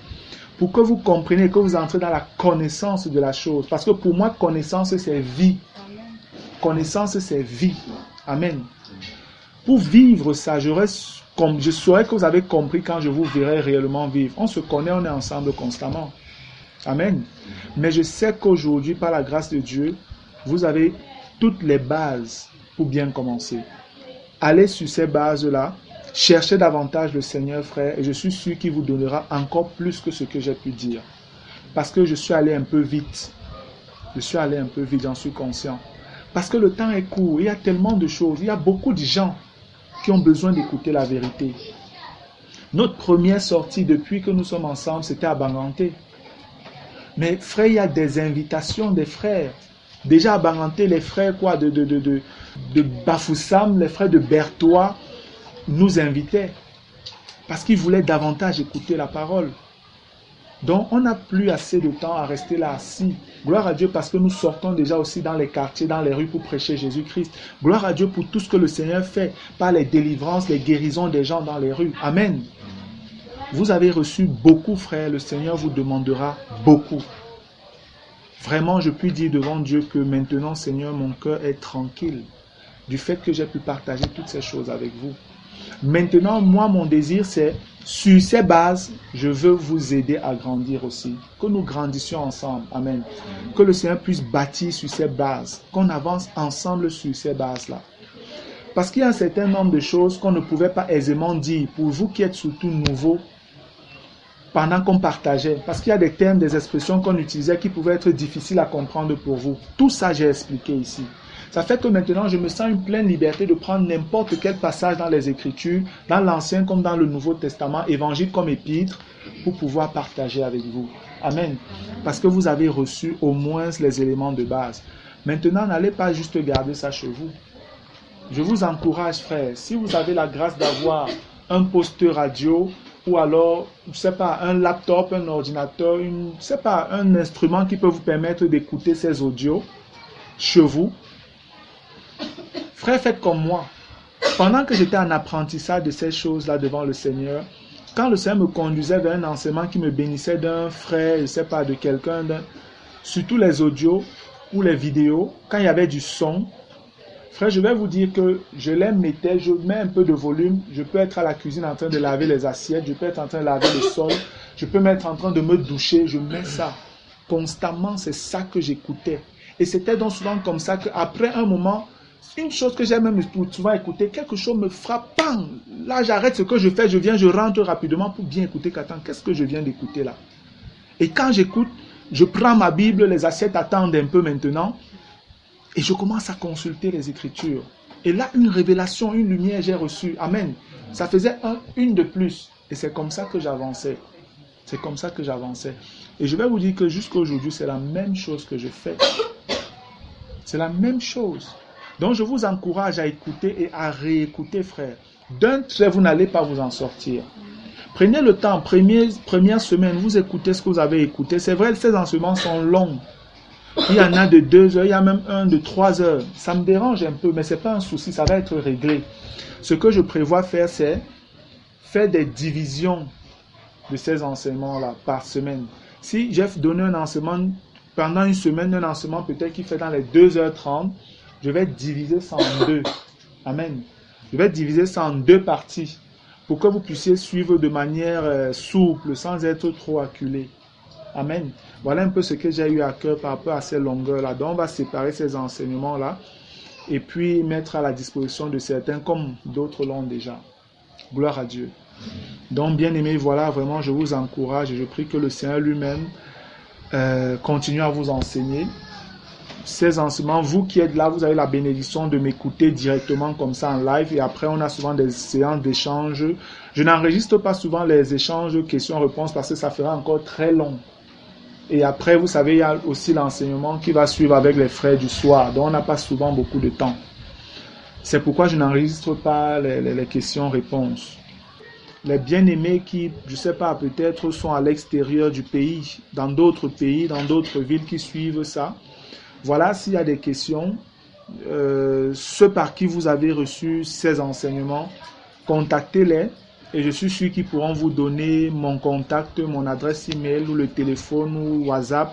pour que vous compreniez, que vous entrez dans la connaissance de la chose. Parce que pour moi, connaissance, c'est vie. Connaissance, c'est vie. Amen. Pour vivre ça, je saurais que vous avez compris quand je vous verrai réellement vivre. On se connaît, on est ensemble constamment. Amen. Mais je sais qu'aujourd'hui, par la grâce de Dieu, vous avez toutes les bases pour bien commencer. Allez sur ces bases-là, cherchez davantage le Seigneur, frère, et je suis sûr qu'il vous donnera encore plus que ce que j'ai pu dire. Parce que je suis allé un peu vite. Je suis allé un peu vite, j'en suis conscient. Parce que le temps est court, il y a tellement de choses, il y a beaucoup de gens qui ont besoin d'écouter la vérité. Notre première sortie depuis que nous sommes ensemble, c'était à Banganté. Mais frère, il y a des invitations des frères. Déjà à Banganté, les frères de Bafoussam, les frères de Berthois nous invitaient. Parce qu'ils voulaient davantage écouter la parole. Donc on n'a plus assez de temps à rester là assis. Gloire à Dieu parce que nous sortons déjà aussi dans les quartiers, dans les rues pour prêcher Jésus-Christ. Gloire à Dieu pour tout ce que le Seigneur fait par les délivrances, les guérisons des gens dans les rues. Amen. Vous avez reçu beaucoup, frères. Le Seigneur vous demandera beaucoup. Vraiment, je puis dire devant Dieu que maintenant, Seigneur, mon cœur est tranquille du fait que j'ai pu partager toutes ces choses avec vous. Maintenant, moi, mon désir, c'est, sur ces bases, je veux vous aider à grandir aussi. Que nous grandissions ensemble. Amen. Que le Seigneur puisse bâtir sur ces bases. Qu'on avance ensemble sur ces bases-là. Parce qu'il y a un certain nombre de choses qu'on ne pouvait pas aisément dire. Pour vous qui êtes surtout nouveaux, pendant qu'on partageait. Parce qu'il y a des termes, des expressions qu'on utilisait qui pouvaient être difficiles à comprendre pour vous. Tout ça, j'ai expliqué ici. Ça fait que maintenant, je me sens une pleine liberté de prendre n'importe quel passage dans les Écritures, dans l'Ancien comme dans le Nouveau Testament, évangile comme épître, pour pouvoir partager avec vous. Amen. Parce que vous avez reçu au moins les éléments de base. Maintenant, n'allez pas juste garder ça chez vous. Je vous encourage, frères, si vous avez la grâce d'avoir un poste radio, ou alors, je ne sais pas, un laptop, un ordinateur, un instrument qui peut vous permettre d'écouter ces audios chez vous. Frère, faites comme moi. Pendant que j'étais en apprentissage de ces choses-là devant le Seigneur, quand le Seigneur me conduisait vers un enseignement qui me bénissait d'un frère, je ne sais pas, de quelqu'un, surtout les audios ou les vidéos, quand il y avait du son, frère, je vais vous dire que je les mettais, je mets un peu de volume, je peux être à la cuisine en train de laver les assiettes, je peux être en train de laver le sol, je peux m'être en train de me doucher, je mets ça. Constamment, c'est ça que j'écoutais. Et c'était donc souvent comme ça qu'après un moment, une chose que j'ai même souvent écouté, quelque chose me frappe, bang, là j'arrête ce que je fais, je rentre rapidement pour bien écouter. Qu'est-ce que je viens d'écouter là? Et quand j'écoute, je prends ma Bible, les assiettes attendent un peu maintenant, et je commence à consulter les Écritures. Et là, une révélation, une lumière j'ai reçue. Amen. Ça faisait une de plus. Et c'est comme ça que j'avançais. C'est comme ça que j'avançais. Et je vais vous dire que jusqu'à aujourd'hui, c'est la même chose que je fais. C'est la même chose. Donc, je vous encourage à écouter et à réécouter, frère. D'un trait, vous n'allez pas vous en sortir. Prenez le temps, première semaine, vous écoutez ce que vous avez écouté. C'est vrai, ces enseignements sont longs. Il y en a de 2 heures, il y a même un de 3 heures. Ça me dérange un peu, mais ce n'est pas un souci, ça va être réglé. Ce que je prévois faire, c'est faire des divisions de ces enseignements-là par semaine. Si j'ai donné un enseignement pendant une semaine, un enseignement peut-être qui fait dans les 2h30, je vais diviser ça en 2. Amen. Je vais diviser ça en 2 parties pour que vous puissiez suivre de manière souple, sans être trop acculé. Amen. Voilà un peu ce que j'ai eu à cœur par rapport à ces longueurs-là. Donc, on va séparer ces enseignements-là et puis mettre à la disposition de certains comme d'autres l'ont déjà. Gloire à Dieu. Donc, bien aimés, voilà, vraiment, je vous encourage et je prie que le Seigneur lui-même continue à vous enseigner. Ces enseignements, vous qui êtes là, vous avez la bénédiction de m'écouter directement comme ça en live et après, on a souvent des séances d'échange. Je n'enregistre pas souvent les échanges, questions-réponses parce que ça fera encore très long. Et après, vous savez, il y a aussi l'enseignement qui va suivre avec les frères du soir. Donc, on n'a pas souvent beaucoup de temps. C'est pourquoi je n'enregistre pas les questions-réponses. Les bien-aimés qui, je ne sais pas, peut-être sont à l'extérieur du pays, dans d'autres villes qui suivent ça. Voilà, s'il y a des questions, ceux par qui vous avez reçu ces enseignements, contactez-les Et je suis sûr qu'ils pourront vous donner mon contact, mon adresse email ou le téléphone ou WhatsApp.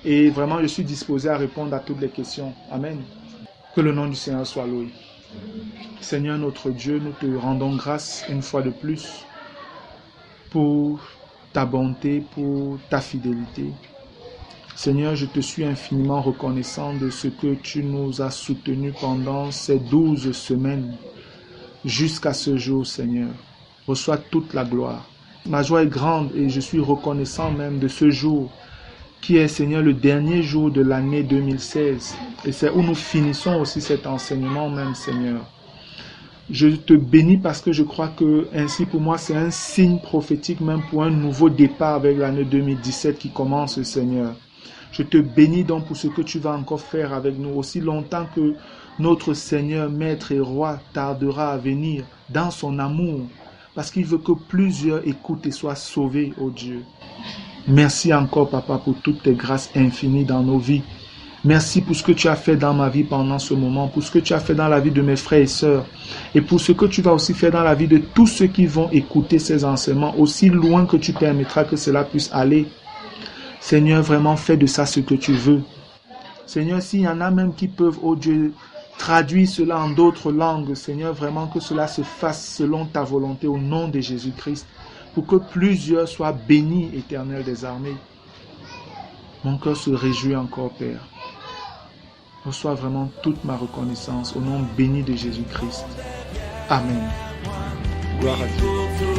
Et vraiment, je suis disposé à répondre à toutes les questions. Amen. Que le nom du Seigneur soit loué. Seigneur notre Dieu, nous te rendons grâce une fois de plus pour ta bonté, pour ta fidélité. Seigneur, je te suis infiniment reconnaissant de ce que tu nous as soutenus pendant ces 12 semaines jusqu'à ce jour, Seigneur. Reçois toute la gloire. Ma joie est grande et je suis reconnaissant même de ce jour qui est, Seigneur, le dernier jour de l'année 2016. Et c'est où nous finissons aussi cet enseignement même, Seigneur. Je te bénis parce que je crois que ainsi pour moi c'est un signe prophétique même pour un nouveau départ avec l'année 2017 qui commence, Seigneur. Je te bénis donc pour ce que tu vas encore faire avec nous aussi longtemps que notre Seigneur, Maître et Roi tardera à venir dans son amour parce qu'il veut que plusieurs écoutent et soient sauvés, ô Dieu. Merci encore, Papa, pour toutes tes grâces infinies dans nos vies. Merci pour ce que tu as fait dans ma vie pendant ce moment, pour ce que tu as fait dans la vie de mes frères et sœurs, et pour ce que tu vas aussi faire dans la vie de tous ceux qui vont écouter ces enseignements, aussi loin que tu permettras que cela puisse aller. Seigneur, vraiment fais de ça ce que tu veux. Seigneur, s'il y en a même qui peuvent, oh Dieu, traduire cela en d'autres langues, Seigneur, vraiment que cela se fasse selon ta volonté au nom de Jésus-Christ, pour que plusieurs soient bénis, Éternel des armées. Mon cœur se réjouit encore, Père. Reçois vraiment toute ma reconnaissance au nom béni de Jésus-Christ. Amen. Gloire à Dieu.